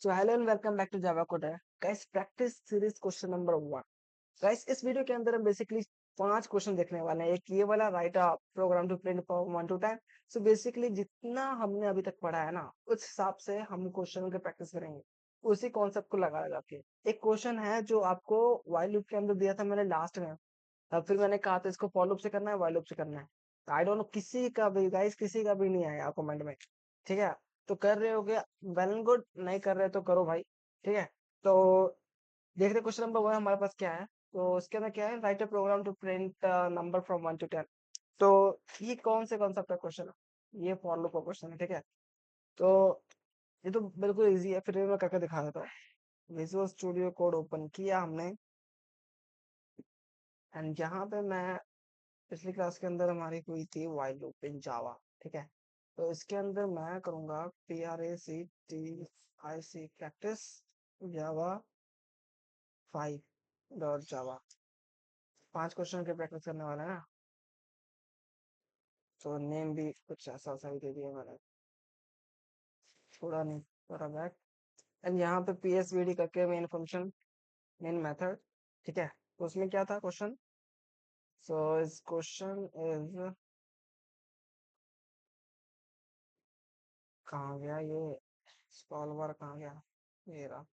So hello and welcome back to Java coder guys practice series question number 1। Guys इस video के अंदर हम basically 5 question देखने वाले हैं। एक ये वाला write a program to print for 1 to 10। So basically जितना हमने अभी तक पढ़ा है ना उस हिसाब से हम क्वेश्चन की प्रैक्टिस करेंगे, उसी कॉन्सेप्ट को लगा लगा के। एक क्वेश्चन है जो आपको व्हाइल लूप के अंदर दिया था मैंने लास्ट में, तब फिर मैंने कहा था इसको फॉर लूप से करना है व्हाइल लूप से करना है। आई डोंट नो किसी का भी गाइस किसी का भी नहीं आया कमेंट में, ठीक है? तो कर रहे हो गया वेल एंड गुड, नहीं कर रहे तो करो भाई, ठीक है? तो देखते हैं क्वेश्चन नंबर 1 हमारे पास क्या है। तो इसके अंदर क्या है, write a program to print number from 1 to 10। तो ये कौन से कॉन्सेप्ट का क्वेश्चन है? ये फॉर लूप का क्वेश्चन है, ठीक है? तो ये तो बिल्कुल इजी है, फिर मैं करके दिखा देता हूँ। विजुअल स्टूडियो कोड ओपन किया हमने, एंड यहाँ पे मैं पिछली क्लास के अंदर हमारी हुई थी व्हाइल लूप इन जावा, ठीक है? तो इसके अंदर मैं करूंगा PRACTIC प्रैक्टिस जावा 5.java। 5 क्वेश्चन की प्रैक्टिस करने वाला है ना। तो नेम भी कुछ ऐसा सा ही दे दिया मैंने, थोड़ा नहीं थोड़ा बैक। एंड यहाँ पे PSVD करके मेन फंक्शन, मेन मेथड, ठीक है? तो उसमें क्या था क्वेश्चन? सो इस क्वेश्चन इज, कहाँ गया ये सॉल्वर, कहाँ गया ये रहा।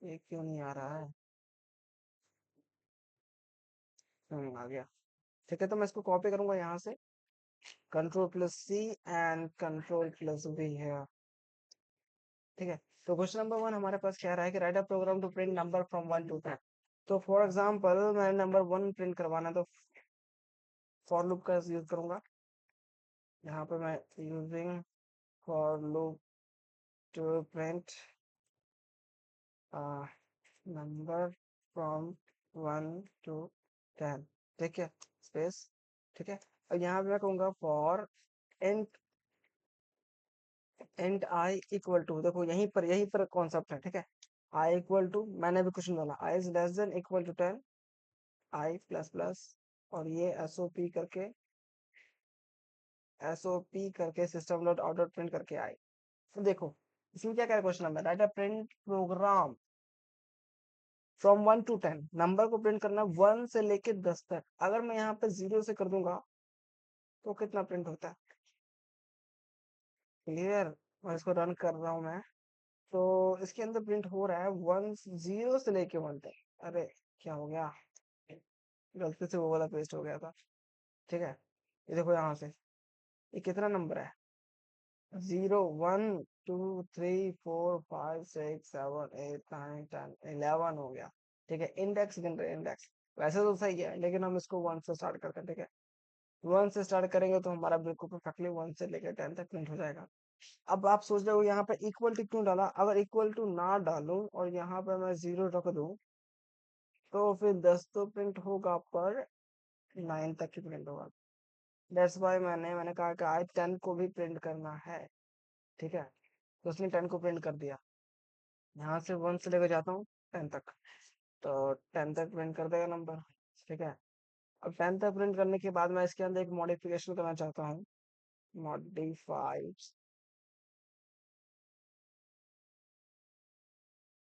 ये क्यों नहीं आ रहा है? आ गया, ठीक है? तो मैं इसको कॉपी करूंगा यहाँ से, Ctrl+C एंड Ctrl+V है, ठीक है? तो क्वेश्चन नंबर 1 हमारे पास क्या रहा है कि write a program to print number from 1 to 10। तो फॉर एग्जांपल मैं नंबर 1 प्रिंट करवाना है, तो फॉर लूप का यूज करूंगा। यहाँ पे मैं using for loop to print number from 1 to 10, ठीक है? स्पेस, ठीक है? और यहाँ पे मैं कहूंगा for int and I equal to, देखो यहीं पर कॉन्सेप्ट है, ठीक है? आई इक्वल टू, मैंने भी कुछ नहीं डाला, I is less than equal to 10, I plus plus, और ये एसओपी करके system dot out dot print करके आई। तो देखो इसमें क्या क्या question number, right a print program from 1 to 10, number को प्रिंट करना 1 से लेके 10 तक। अगर मैं यहाँ पे 0 से कर दूंगा तो कितना प्रिंट होता है? क्लियर? और इसको रन कर रहा हूँ मैं, तो इसके अंदर प्रिंट हो रहा है 1, 0 से लेके 1 तक। अरे क्या हो गया, गलती से वो वाला पेस्ट हो गया था, ठीक है? ये देखो यहाँ से, ये कितना नंबर है? 0, 1, 2, 3, 4, 5, 6, 7, 8, 9, 10, 11 हो गया, ठीक है? इंडेक्स गिन रहे, इंडेक्स वैसे तो सही है, लेकिन हम इसको 1 से स्टार्ट करते हैं, ठीक है? 1 से स्टार्ट करेंगे तो हमारा बिल्कुल परफेक्टली 1 से लेकर 10 तक प्रिंट हो जाएगा। अब आप सोच रहे हो यहाँ पे इक्वल टू क्यों डाला? अगर इक्वल टू ना डालूं और यहाँ पे मैं 0 रख दूं तो फिर 10 तो प्रिंट होगा पर 9 तक ही प्रिंट होगा। दैट्स वाई मैंने कहा कि आज 10 को भी प्रिंट करना है, ठीक है? तो उसने 10 को प्रिंट कर दिया। यहाँ से 1 से लेकर जाता हूँ 10 तक, तो 10 तक प्रिंट कर देगा नंबर, ठीक है? अब 10 तक प्रिंट करने के बाद मैं इसके अंदर एक मॉडिफिकेशन करना चाहता हूँ। Modify,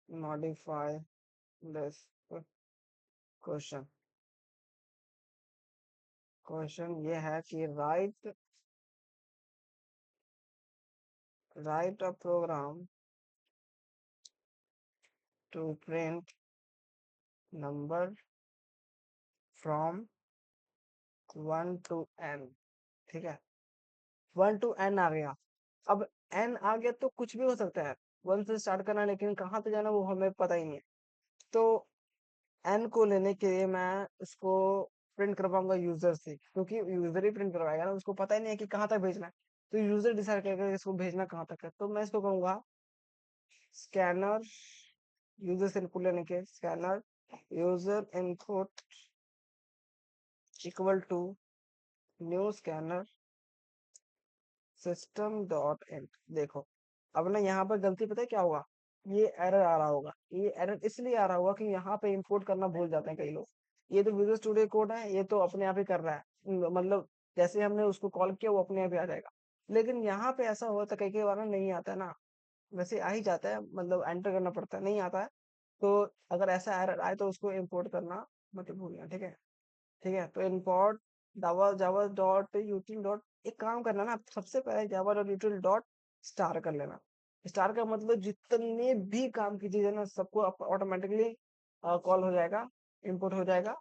modify this question. Question ये है कि write a program to print number from 1 to n, ठीक है? 1 to n आ गया। अब n आ गया तो कुछ भी हो सकता है, 1 से स्टार्ट करना, लेकिन कहाँ पे जाना वो हमें पता ही नहीं है। तो n को लेने के लिए मैं इसको प्रिंट करवाऊंगा यूजर से, क्योंकि यूजर ही प्रिंट करवाएगा ना, उसको पता ही नहीं है कि कहाँ तक भेजना है। तो यूजर डिसाइड करेगा कि इसको भेजना कहाँ तक है। तो मैं इसको कहूंगा स्कैनर, यूजर से इनपुट लेने के scanner user input equal to new scanner system dot in. देखो अब ना यहाँ पर गलती पता है क्या होगा, ये एरर आ रहा होगा। ये एरर इसलिए आ रहा होगा कि यहाँ पे इंपोर्ट करना भूल जाते हैं कई लोग। ये तो विजुअल स्टूडियो कोड है, ये तो अपने आप ही कर रहा है, मतलब जैसे हमने उसको कॉल किया वो अपने आप ही आ जाएगा। लेकिन यहाँ पे ऐसा होता है कई बार ना नहीं आता है ना, वैसे आ ही जाता है, मतलब एंटर करना पड़ता है, नहीं आता है। तो अगर ऐसा एरर आए तो उसको इंपोर्ट करना मत भूलना, ठीक है। ठीक है, तो इंपोर्ट जावा जावा डॉट यूटिल डॉट, एक काम करना ना, सबसे पहले जावा डॉट यूटिल डॉट स्टार कर लेना। स्टार का मतलब जितने भी काम की चीजें ना सबको ऑटोमेटिकली कॉल हो जाएगा, इंपोर्ट हो जाएगा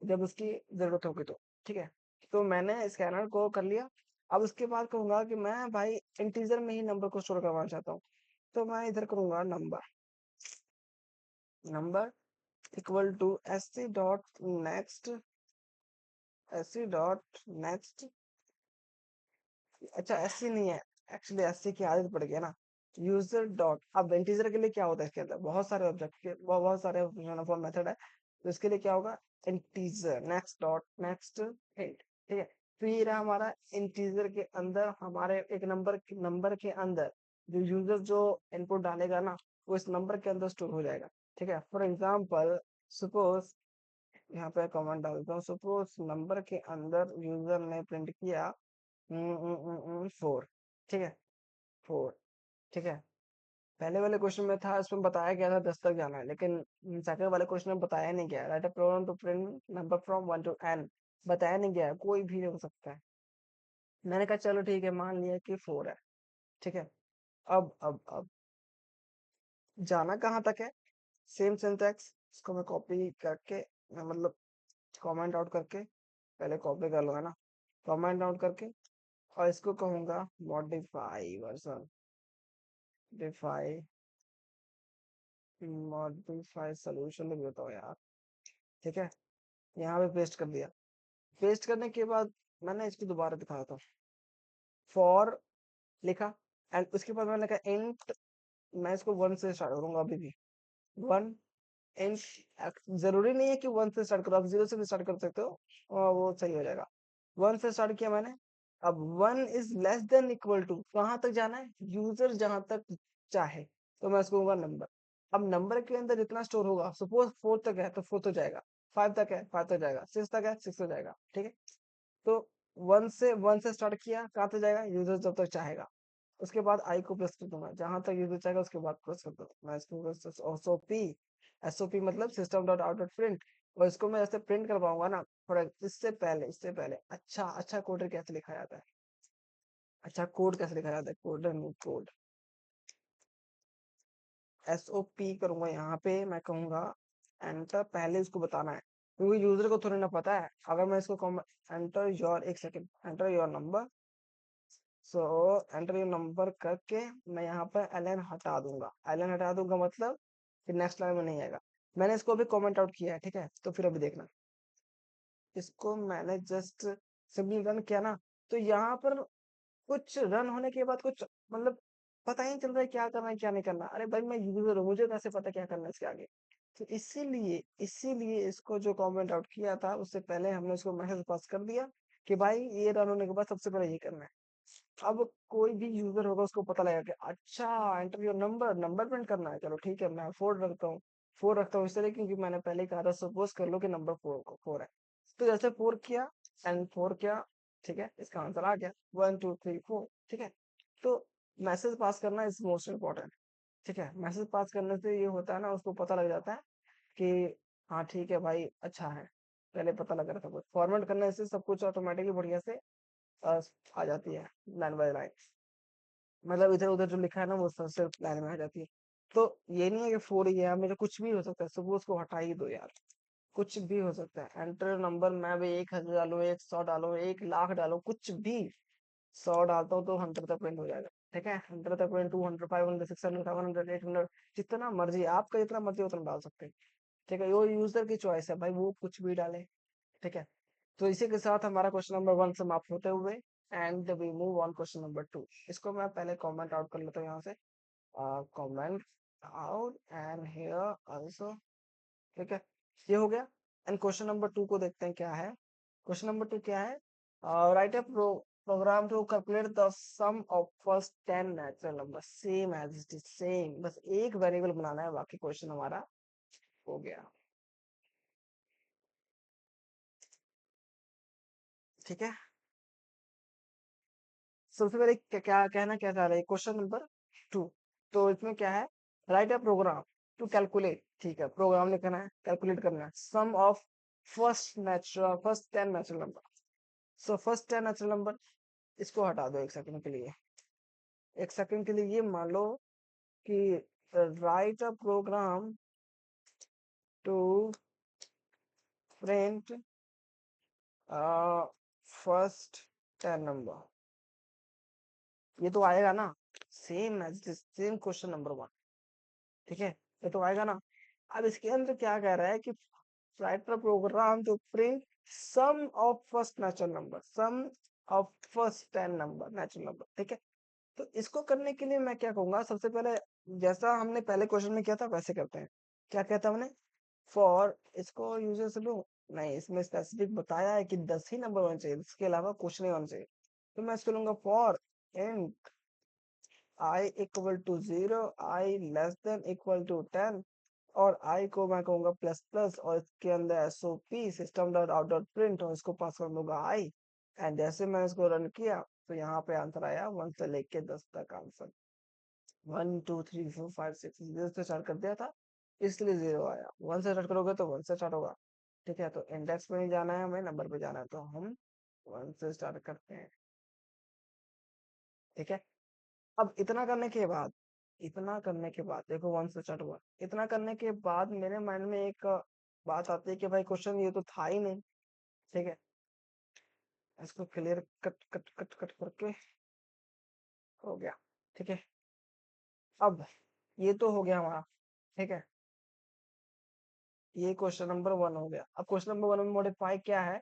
जब उसकी जरूरत होगी तो। ठीक है, तो मैंने स्कैनर को कर लिया। अब उसके बाद कहूंगा कि मैं भाई इंटीजर में ही नंबर को स्टोर करवाना चाहता हूँ, तो मैं इधर करूंगा number, number equal to S C dot next, S C dot next. अच्छा एस सी नहीं है, एक्चुअली एस सी की आदत पड़ गया ना। यूजर डॉट, अब इंटीजर के लिए क्या होता है, इसके अंदर बहुत सारे ऑब्जेक्ट के बहुत सारे फॉर्म मेथड है, तो इसके लिए क्या होगा, integer next dot next int. ठीक है, फिर हमारा इंटीजर के अंदर हमारे एक नंबर के अंदर जो यूजर जो इनपुट डालेगा ना, वो इस नंबर के अंदर स्टोर हो जाएगा। ठीक है, फॉर एग्जाम्पल सपोज यहाँ पे कमेंट डालता हूँ, सपोज नंबर के अंदर यूजर ने प्रिंट किया 4। ठीक है, 4। ठीक है, पहले वाले क्वेश्चन में था, इसमें बताया गया था 10 तक जाना है, लेकिन सेकंड वाले क्वेश्चन में बताया नहीं गया, write a program to print number from 1 to n, बताया नहीं गया, कोई भी हो सकता है। मैंने कहा चलो ठीक है, मान लिया कि 4 है। ठीक है, अब जाना कहाँ तक है, सेम सिंटैक्स, इसको मैं कॉपी करके, मैं मतलब कमेंट आउट करके, पहले कॉपी कर लूंगा ना, कमेंट आउट करके, और इसको कहूंगा मॉडिफाई वर्जन, डिफाई मॉडिफाई सोल्यूशन लिख देता हूँ यार। ठीक है, यहाँ पे पेस्ट कर दिया। पेस्ट करने के बाद मैंने इसको दोबारा दिखाया था, फॉर लिखा, एंड उसके बाद मैंने कहा इंट, मैं इसको 1 से स्टार्ट करूंगा अभी भी, 1 इंट। जरूरी नहीं है कि 1 से स्टार्ट करो, आप 0 से भी स्टार्ट कर सकते हो और वो सही हो जाएगा। 1 से स्टार्ट किया मैंने, अब 1 is less than equal to, कहाँ तक जाना है, यूजर जहां तक चाहे, तो मैं इसको कहूंगा नंबर। अब नंबर के अंदर जितना स्टोर होगा, सपोज 4 तक है तो 4 तो जाएगा, 5 तक है 5 तक जाएगा, 6 तक है 6 तक जाएगा। ठीक है, तो 1 से स्टार्ट किया, कहाँ तक जाएगा, यूजर जब तक चाहेगा। उसके बाद आई को प्रेस कर दूंगा, जहां तक यूजर चाहेगा उसके बाद प्रेस कर दूंगा मैं इसको, एसओपी, एसओपी मतलब system dot out dot print. और इसको मैं ऐसे प्रिंट करवाऊंगा ना, थोड़ा इससे पहले अच्छा अच्छा कोड कैसे लिखा जाता है, अच्छा कोड कैसे लिखा जाता है, कोड एसओपी करूंगा, यहाँ पे मैं कहूंगा एंटर, पहले इसको बताना है क्योंकि यूजर को थोड़ी ना पता है। अगर मैं इसको एंटर योर, एक second, enter your number, so enter your number करके मैं यहाँ पर एलन हटा दूंगा, एलन हटा दूंगा मतलब फिर नेक्स्ट लाइन में नहीं आएगा। मैंने इसको अभी कमेंट आउट किया है, ठीक है, तो फिर अभी देखना, इसको मैंने जस्ट सिंपली रन किया ना, तो यहाँ पर कुछ रन होने के बाद कुछ मतलब पता ही नहीं चल रहा है क्या करना है क्या नहीं करना। अरे भाई मैं यूजर हूँ, मुझे कैसे पता क्या करना है इसके आगे। तो इसीलिए इसको जो कमेंट आउट किया था उससे पहले हमने उसको मैसेज पास कर दिया कि भाई ये रन होने के बाद सबसे पहले ये करना है। अब कोई भी यूजर होगा उसको पता लगेगा कि अच्छा enter your number, number print करना है, चलो ठीक है मैं 4 रखता हूँ। 4 रखता हूँ इसलिए क्योंकि मैंने पहले ही कहा था, सपोज कर लो कि नंबर 4 है, तो जैसे 4 किया एंड 4 किया, ठीक है, इसका आंसर आ गया 1 2 3 4। ठीक है, तो मैसेज पास करना इज मोस्ट इम्पोर्टेंट। ठीक है, मैसेज पास करने से ये होता है ना, उसको पता लग जाता है कि हाँ ठीक है भाई, अच्छा है, पहले पता लग रहा था कुछ। फॉर्मेट करने से सब कुछ ऑटोमेटिकली बढ़िया से अ, आ जाती है लाइन बाय लाइन, मतलब इधर उधर जो लिखा है ना वो सब सिर्फ लाइन में आ जाती है। तो ये नहीं है कि 4 ही है, मेरा कुछ भी हो सकता है, सुबह उसको हटा ही दो यार, कुछ भी हो सकता है। एंटर नंबर, मैं भी 1000 डालू, 100 डालू, 1 लाख डालू, कुछ भी, 100 डालता हूँ तो 100 तक प्रिंट हो जाएगा। ठीक है, 100 तक प्रिंट, 200, 500, 600, 700, 800, जितना मर्जी, आपका जितना मर्जी उतना डाल सकते हैं। ठीक है, वो यूजर की चॉइस है भाई, वो कुछ भी डाले। ठीक है, तो इसी के साथ हमारा क्वेश्चन नंबर 1 समाप्त होते हुए, and we move on question number 2। इसको मैं पहले कमेंट आउट कर लेता हूँ यहाँ से, comment out and here also. ठीक है, ये हो गया। एंड क्वेश्चन नंबर 2 को देखते हैं क्या है। क्वेश्चन नंबर 2 क्या है, write a program to calculate the sum of first 10 natural number, same as it is, same, बस एक वेरिएबल बनाना है, बाकी क्वेश्चन हमारा हो गया। ठीक है, सबसे पहले क्या कहना क्या चाह रहे हैं, क्वेश्चन नंबर 2। तो इसमें क्या है, write a program to calculate, ठीक है, प्रोग्राम लिखना है, कैलकुलेट करना है, sum of first 10 natural number. So first 10 natural number, इसको हटा दो एक सेकंड के लिए। एक सेकंड के लिए ये मान लो कि write a program to print first 10 number, ये तो आएगा ना, same as this, same question number 1, ठीक है, ये तो आएगा ना। अब इसके अंदर क्या कह रहा है कि write the program to print sum of first natural number, sum of first 10 number natural number, ठीक है। तो इसको करने के लिए मैं क्या कहूंगा, सबसे पहले जैसा हमने पहले क्वेश्चन में किया था वैसे करते हैं। क्या कहता हमने, फॉर, इसको यूजर्स लो, नहीं इसमें स्पेसिफिक बताया है कि 10 ही नंबर होने चाहिए, इसके अलावा कुछ नहीं होना चाहिए। तो मैं इसको लूंगा for int i equal to 0, i less than equal to 10, और i को मैं कहूंगा प्लस प्लस, और इसके अंदर SOP system dot out dot print, और इसको पास कर दूंगा i। एंड जैसे मैंने इसको रन किया तो यहाँ पे आंसर आया 1 से लेके 10 तक आंसर, 1 2 3 4 5 6 0 से स्टार्ट कर दिया था, इसलिए 0 आया। 1 से स्टार्ट करोगे तो 1 से स्टार्ट होगा, ठीक है। तो इंडेक्स पे नहीं जाना है हमें, नंबर पे जाना है, तो हम 1 से स्टार्ट करते हैं, ठीक है। अब इतना करने के बाद देखो 1 से स्टार्ट हुआ, इतना करने के बाद मेरे माइंड में एक बात आती है कि भाई क्वेश्चन ये तो था ही नहीं, ठीक है। इसको clear cut cut cut cut करके हो गया, ठीक है। अब ये तो हो गया हमारा, ठीक है, ये क्वेश्चन नंबर 1 हो गया। अब क्वेश्चन नंबर 1 में मॉडिफाई क्या है,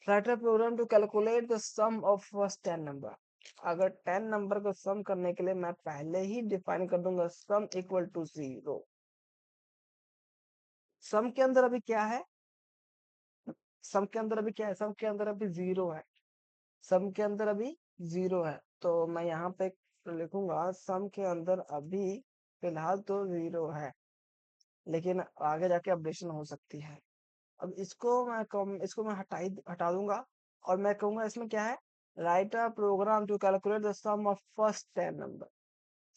write a program to calculate the sum of first 10 number. अगर 10 नंबर को सम करने के लिए मैं पहले ही डिफाइन कर दूंगा सम इक्वल टू 0। सम के अंदर अभी क्या है, सम के अंदर अभी क्या है, सम के अंदर अभी 0 है, सम के अंदर अभी 0 है। तो मैं यहाँ पे लिखूंगा सम के अंदर अभी फिलहाल तो 0 है, लेकिन आगे जाके अपडेशन हो सकती है। अब इसको मैं हटा दूंगा, और मैं कहूंगा इसमें क्या है, write a program to calculate the sum of first 10 number,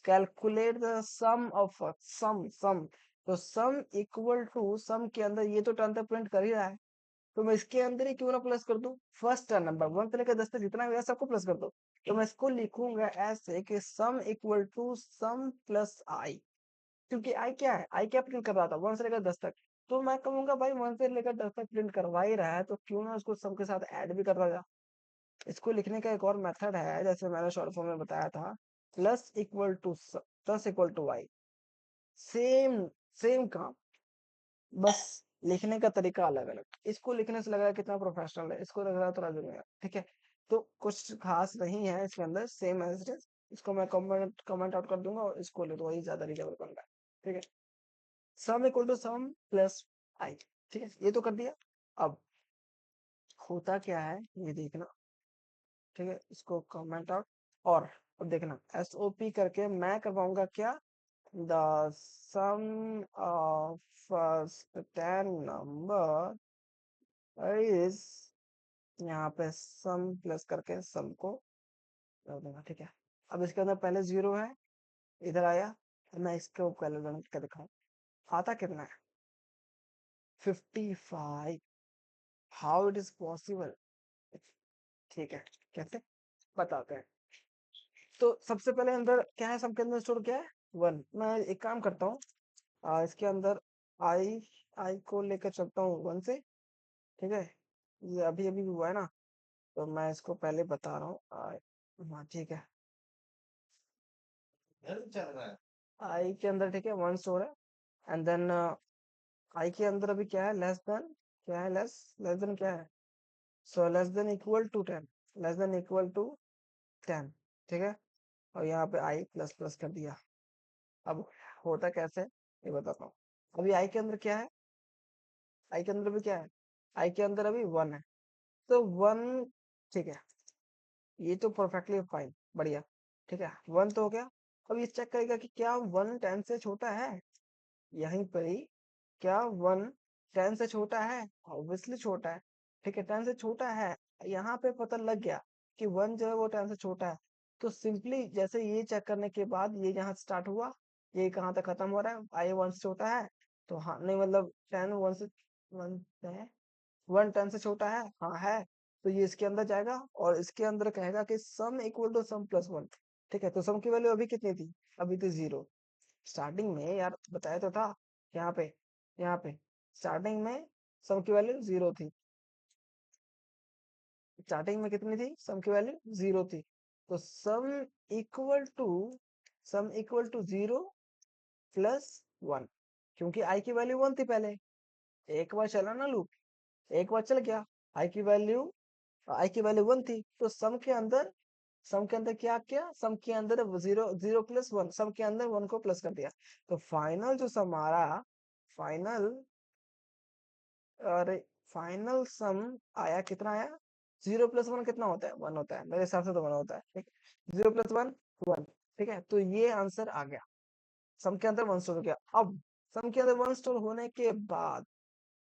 calculate the sum of sum. तो सम इक्वल टू, सम के अंदर ये तो टर्न तक प्रिंट कर ही रहा है, तो मैं इसके अंदर ही क्यों ना प्लस कर दूं, फर्स्ट 10 नंबर 1 से लेकर 10 तक जितना भी है सबको प्लस कर दो। तो मैं इसको लिखूंगा ऐसे कि sum equal to sum plus I, क्योंकि आई क्या है, आई क्या प्रिंट कर रहा था 1 से लेकर 10 तक। तो मैं कहूंगा भाई 1 से लेकर 10 तक प्रिंट करवा ही रहा है, तो क्यों ना उसको सम के साथ ऐड भी कर देगा। इसको लिखने का एक और मेथड है, जैसे मैंने शॉर्ट फॉर्म में बताया था, plus equal to y, same same काम, बस लिखने का तरीका अलग अलग। इसको लिखने से लग रहा है कितना प्रोफेशनल है, इसको लग रहा है थोड़ा जूनियर, ठीक है। तो कुछ खास नहीं है इसके अंदर, सेम एज इट इज। इसको मैं कमेंट आउट कर दूंगा, और इसको ले, तो वही ज्यादा रीडेबल बन रहा है, ठीक है। Sum equal to sum plus I, ठीक है, ये तो कर दिया। अब होता क्या है ये देखना, ठीक है, इसको कमेंट आउट, और अब देखना एसओपी करके मैं करवाऊंगा क्या, the sum of first 10 number is, यहाँ पे सम प्लस करके सम को कर दूंगा, ठीक है। अब इसके अंदर पहले 0 है, इधर आया, अब मैं इसको कैलकुलेट कर दिखाऊं, आता कितना है 55। हाउ इट इज पॉसिबल, ठीक है, कैसे बताते हैं। तो सबसे पहले अंदर क्या है, सबके अंदर स्टोर क्या है 1। मैं एक काम करता हूँ, इसके अंदर आई आई को लेकर चलता हूँ 1 से, ठीक है, ये अभी अभी हुआ है ना, तो मैं इसको पहले बता रहा हूँ। हाँ ठीक है, आई के अंदर ठीक है 1 स्टोर है, एंड देन आई के अंदर अभी क्या है, लेस देन, क्या है लेस देन क्या है, so less than equal to 10, less than equal to 10, ठीक है। और यहाँ पे आई प्लस प्लस कर दिया। अब होता कैसे ये बताता हूँ। अभी आई के अंदर क्या है, आई के अंदर भी क्या है, आई के अंदर अभी 1 है, तो 1, ठीक है, ये तो परफेक्टली फाइन, बढ़िया, ठीक है, 1 तो हो गया। अब ये चेक करेगा कि क्या 1 10 से छोटा है, यहीं पर ही, क्या 1 10 से छोटा है, ऑब्वियसली छोटा है, ठीक है, 10 से छोटा है, यहाँ पे पता लग गया। कि 1 जो है वो 10 से छोटा है। तो सिंपली जैसे ये चेक करने के बाद ये यहाँ स्टार्ट हुआ, ये कहाँ तक खत्म हो रहा है, आई 1 से छोटा है, तो हाँ नहीं मतलब 10 1 से 1 है, 1 10 से छोटा है, हाँ है, तो ये इसके अंदर जाएगा और इसके अंदर कहेगा कि sum equal to sum plus 1। ठीक है, तो सम की वैल्यू अभी कितनी थी, अभी थी 0। स्टार्टिंग में यार बताया तो था, यहाँ पे स्टार्टिंग में सम की वैल्यू 0 थी, स्टार्टिंग में कितनी थी, सम की वैल्यू 0 थी। तो equal to sum equal to 0 plus 1, क्योंकि आई की वैल्यू 1 थी पहले, एक बार चला ना लूप, एक बार चल गया, आई की वैल्यू आई की वैल्यू 1 थी, तो सम के अंदर क्या किया, सम के अंदर 0 0 प्लस 1, सम के अंदर 1 को प्लस कर दिया। तो फाइनल जो सम आ रहा, फाइनल अरे फाइनल सम आया, कितना आया, 0 प्लस 1 कितना होता है, 1 होता है, मेरे हिसाब से तो 1 होता है, ठीक, 0 प्लस 1 1। ठीक है, तो ये आंसर आ गया, सम के अंदर 1 स्टोर हो गया। अब सम के अंदर 1 स्टोर होने के बाद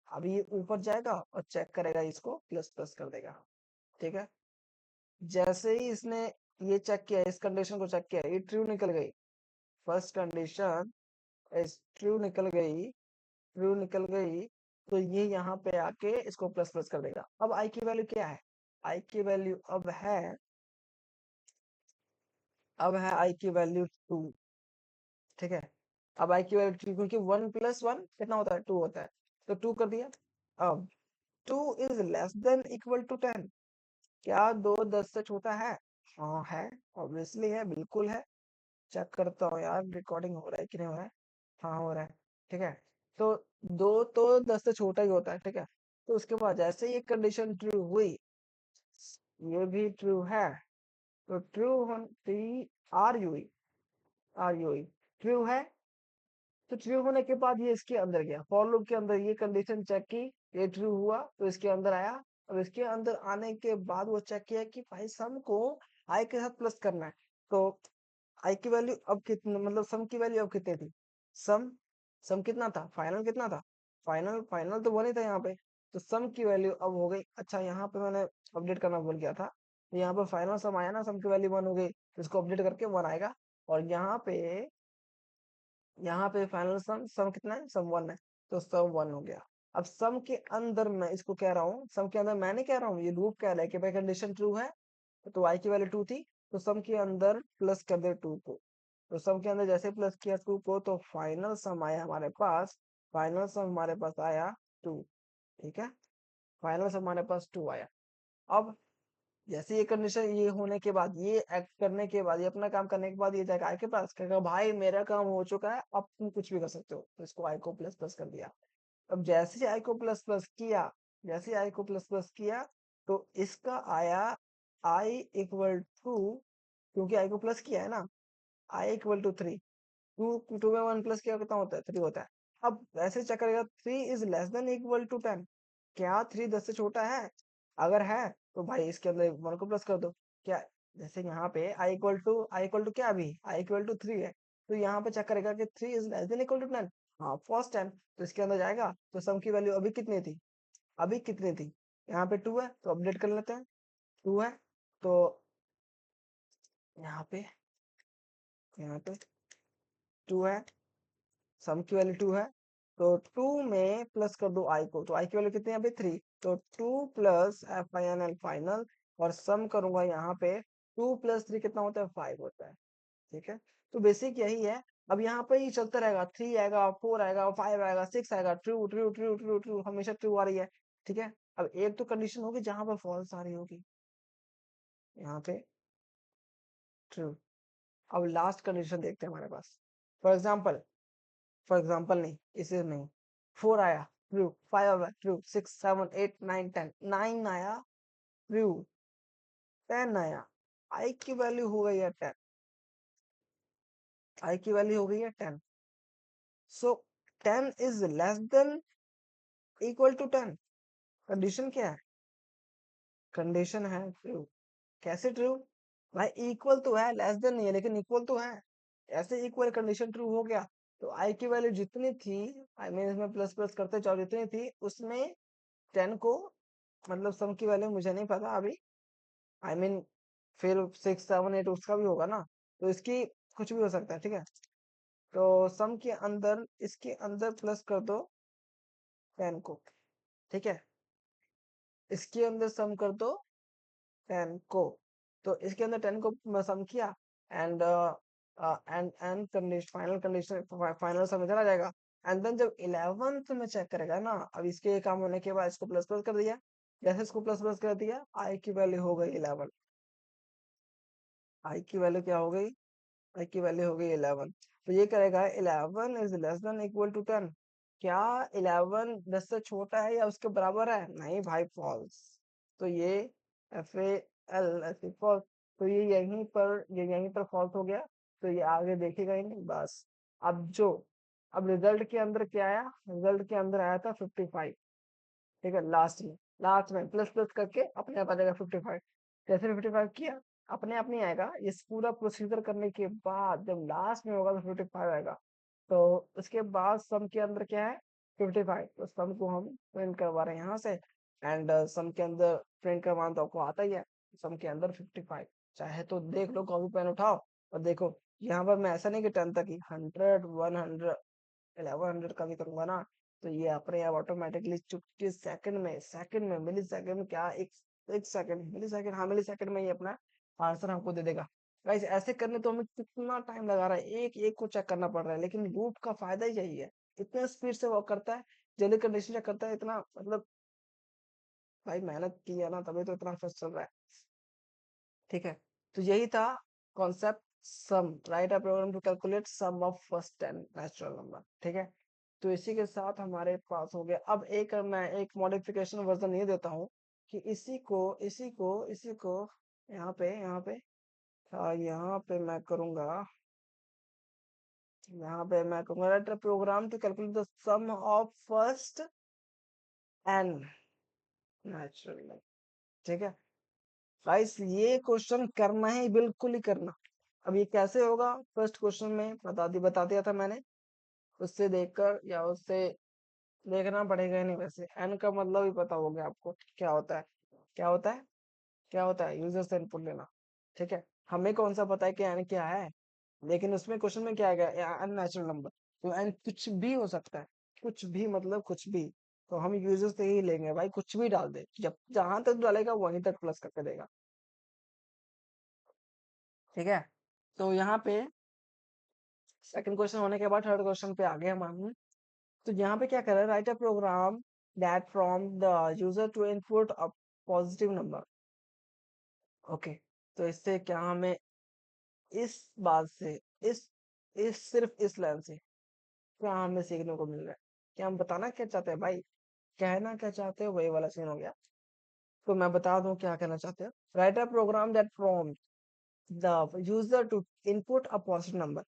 अब ये ऊपर जाएगा और चेक करेगा, इसको प्लस प्लस कर देगा। ठीक है, जैसे ही इसने ये चेक किया, इस कंडीशन को चेक किया, ये ट्रू निकल गई, फर्स्ट कंडीशन इस ट्रू निकल गई, तो ये यहाँ पे आके इसको प्लस प्लस कर देगा। अब आई की वैल्यू क्या है, आई की वैल्यू अब है आई की वैल्यू 2। ठीक है, अब आई की वैल्यू 2, क्योंकि 1 प्लस 1 कितना होता है, 2 होता है, तो 2 कर दिया। अब 2 is less than equal to 10, क्या 2 10 से छोटा है, हाँ है, ऑब्वियसली है, बिल्कुल है। चेक करता हूँ यार रिकॉर्डिंग हो रहा है कि नहीं हो रहा है, हाँ हो रहा है। ठीक है, तो 2 तो 10 से छोटा ही होता है। ठीक है, तो उसके बाद जैसे ये कंडीशन ट्रू हुई, ये भी ट्रू है, तो ट्रू आर यू ट्रू है, तो ट्रू होने के बाद ये इसके अंदर गया, फॉर लूप के अंदर, ये कंडीशन चेक की, ये ट्रू हुआ तो इसके अंदर आया। और इसके अंदर आने के बाद वो चेक किया कि भाई सम को आई के साथ प्लस करना है, तो आई की वैल्यू अब कितनी, मतलब सम की वैल्यू अब कितनी थी, सम सम कितना था, फाइनल कितना था, फाइनल फाइनल तो 1 ही था यहाँ पे, तो सम की वैल्यू अब हो गई, अच्छा यहाँ पे मैंने अपडेट करना भूल गया था, तो यहाँ पे फाइनल सम आया ना, सम की वैल्यू 1 हो गई, तो इसको अपडेट करके 1 आएगा। और यहाँ पे फाइनल सम कितना है, सम 1 है, तो सम 1 हो गया। अब सम के अंदर मैं इसको कह रहा हूँ, सम के अंदर मैंने कह रहा हूँ, ये लूप कह रहा है कि भाई कंडीशन ट्रू है, तो आई की वैल्यू 2 थी, तो सम के अंदर प्लस कर दे 2 को, तो सम के अंदर जैसे प्लस किया 2 को, तो फाइनल सम आया हमारे पास, फाइनल सम हमारे पास आया 2। ठीक है, फाइनल सम हमारे पास 2 आया। अब जैसे ये कंडीशन ये होने के बाद, ये एक्ट करने के बाद, ये अपना काम करने के बाद, ये जाएगा आई के पास, कहेगा भाई मेरा काम हो चुका है, अब तुम कुछ भी कर सकते हो, तो इसको आई को प्लस प्लस कर दिया। अब जैसे ही आई को प्लस प्लस किया, जैसे आई को प्लस प्लस किया, तो इसका आया आई इक्वल टू, क्योंकि आई को प्लस किया है ना, आई इक्वल टू 3, टू में 1 प्लस किया कितना होता है, 3 होता है। अब ऐसे चेक करेगा, 3 is less than equal to 10, क्या 3 10 से छोटा है, अगर है तो भाई इसके अंदर 1 को प्लस कर दो। क्या, जैसे यहाँ पे आई इक्वल टू क्या, अभी आई इक्वल टू 3 है, तो यहाँ पे चेक करेगा कि 3 is less than equal to 10, हाँ फर्स्ट टाइम, तो इसके अंदर जाएगा, तो सम की वैल्यू अभी कितनी थी, यहाँ पे 2 है, तो अपडेट कर लेते हैं, 2 है, तो यहाँ पे यहाँ पे 2 है, सम की वैल्यू 2 है, तो 2 में प्लस कर दो आई को, तो आई की वैल्यू कितनी है अभी 3, तो 2 plus F I N L final, और सम करूंगा यहाँ पे, 2 प्लस 3 कितना होता है, 5 होता है। ठीक है, तो बेसिक यही है। अब यहाँ पे ही चलता रहेगा, 3 आएगा, 4 आएगा, 5 आएगा, 6 आएगा, true true true true true, हमेशा ट्रू आ रही है। ठीक है, अब एक तो कंडीशन होगी जहां पर फॉल्स आ रही होगी, यहाँ पे ट्रू। अब लास्ट कंडीशन देखते हैं हमारे पास, फॉर एग्जाम्पल नहीं, इसे नहीं, 4 आया ट्रू, 5 आया ट्रू, 6 7 8 9 10, 9 आया ट्रू, 10 आया, आई की वैल्यू हो गई है 10, आई की वैल्यू हो गई है 10, so 10 is less than equal to 10, condition क्या है, कंडीशन है ट्रू। कैसे ट्रू, भाई इक्वल तो है, लेस देन नहीं है, लेकिन इक्वल तो है, ऐसे इक्वल कंडीशन ट्रू हो गया। तो आई की वैल्यू जितनी थी, आई मीन इसमें प्लस प्लस करते जाओ, जितनी थी उसमें 10 को, मतलब सम की वैल्यू मुझे नहीं पता अभी, आई मीन फिर 6 7 8 उसका भी होगा ना, तो इसकी कुछ भी हो सकता है, ठीक है। तो सम के अंदर इसके अंदर प्लस कर दो 10 को, ठीक है। इसके अंदर सम कर दो 10 को, तो इसके अंदर 10 को सम किया, and and condition, final condition, final sum इधर आ जाएगा। एंड देन जब 11th में चेक करेगा ना, अब इसके काम होने के बाद इसको प्लस प्लस कर दिया, जैसे इसको प्लस प्लस कर दिया, आई की वैल्यू हो गई 11। आई की वैल्यू क्या हो गई? आई की वैल्यू हो गई 11। तो ये करेगा 11 is less than equal to 10। क्या 11 10 से छोटा है या उसके बराबर है? नहीं भाई, फॉल्स। तो ये एफ ए एल ऐसे फॉल्स। तो ये यहीं पर फॉल्स हो गया। तो ये आगे देखेगा ही नहीं, बस। अब जो अब रिजल्ट के अंदर क्या आया? रिजल्ट के अंदर आया था 55, ठीक है। लास्ट में प्लस प्लस करके अपने आप आ जाएगा 55। जैसे 55 किया, अपने आप नहीं आएगा, ये पूरा प्रोसीजर करने के बाद जब लास्ट में होगा तो 55 आएगा। तो उसके बाद सम के अंदर क्या है? 55। तो सम को हम प्रिंट करवा रहे हैं यहाँ से, एंड सम के अंदर प्रिंट करवाना तो आपको आता ही है। सम के अंदर 55, चाहे तो देख लो, कॉपी पेन उठाओ और देखो। यहाँ पर मैं ऐसा नहीं कि 10 तक ही, 100 100 1100 का भी करूंगा ना, तो ये अपने आप ऑटोमेटिकली चुटकी सेकंड में मिली सेकंड में, क्या एक सेकंड, मिली सेकंड, हाँ मिली सेकंड में ही अपना आंसर हमको दे देगा। गाइस ऐसे करने तो हमें कितना टाइम लगा रहा है, एक एक को चेक करना पड़ रहा है, लेकिन लूप का फायदा ही यही है, इतने स्पीड से वर्क करता है, जल्दी कंडीशन चेक करता है, इतना मतलब भाई मेहनत की है ना, तभी तो इतना फास्ट चल रहा है, ठीक है। तो यही था concept sum, write a program to calculate sum of first 10 natural number, ठीक है। तो इसी के साथ हमारे पास हो गया। अब मैं एक मॉडिफिकेशन वर्जन ये देता हूँ कि इसी को यहाँ पे मैं करूंगा write program to calculate the sum of first n natural number, ठीक है। गाइस ये क्वेश्चन करना है, बिल्कुल ही करना। अब ये कैसे होगा? फर्स्ट क्वेश्चन में बता दिया था मैंने, उससे देखकर या उससे देखना पड़ेगा ही नहीं। वैसे एन का मतलब ही पता हो गया आपको क्या होता है, क्या होता है, क्या होता है? यूजर से इनपुट लेना, ठीक है। हमें कौन सा पता है कि एन क्या है, लेकिन उसमें क्वेश्चन में क्या आ गया? N natural number. तो एन कुछ भी हो सकता है, कुछ भी मतलब कुछ भी। तो हम यूजर से ही लेंगे भाई, कुछ भी डाल दे, जब जहां तक डालेगा वहीं तक प्लस करके देगा, ठीक है। तो यहाँ पे सेकंड क्वेश्चन होने के बाद थर्ड क्वेश्चन पे आ गए हम। तो यहाँ पे क्या कर रहा है? Write a program that from the user to input a positive number, okay. तो इससे क्या हमें इस बात से, इस सिर्फ इस लाइन से क्या हमें सीखने को मिल रहा है? क्या हम बताना क्या चाहते हैं भाई? कहना क्या चाहते हो, वही वाला सीन हो गया। तो मैं बता दूं क्या कहना चाहते हो। Write a program that from the user to input a positive number.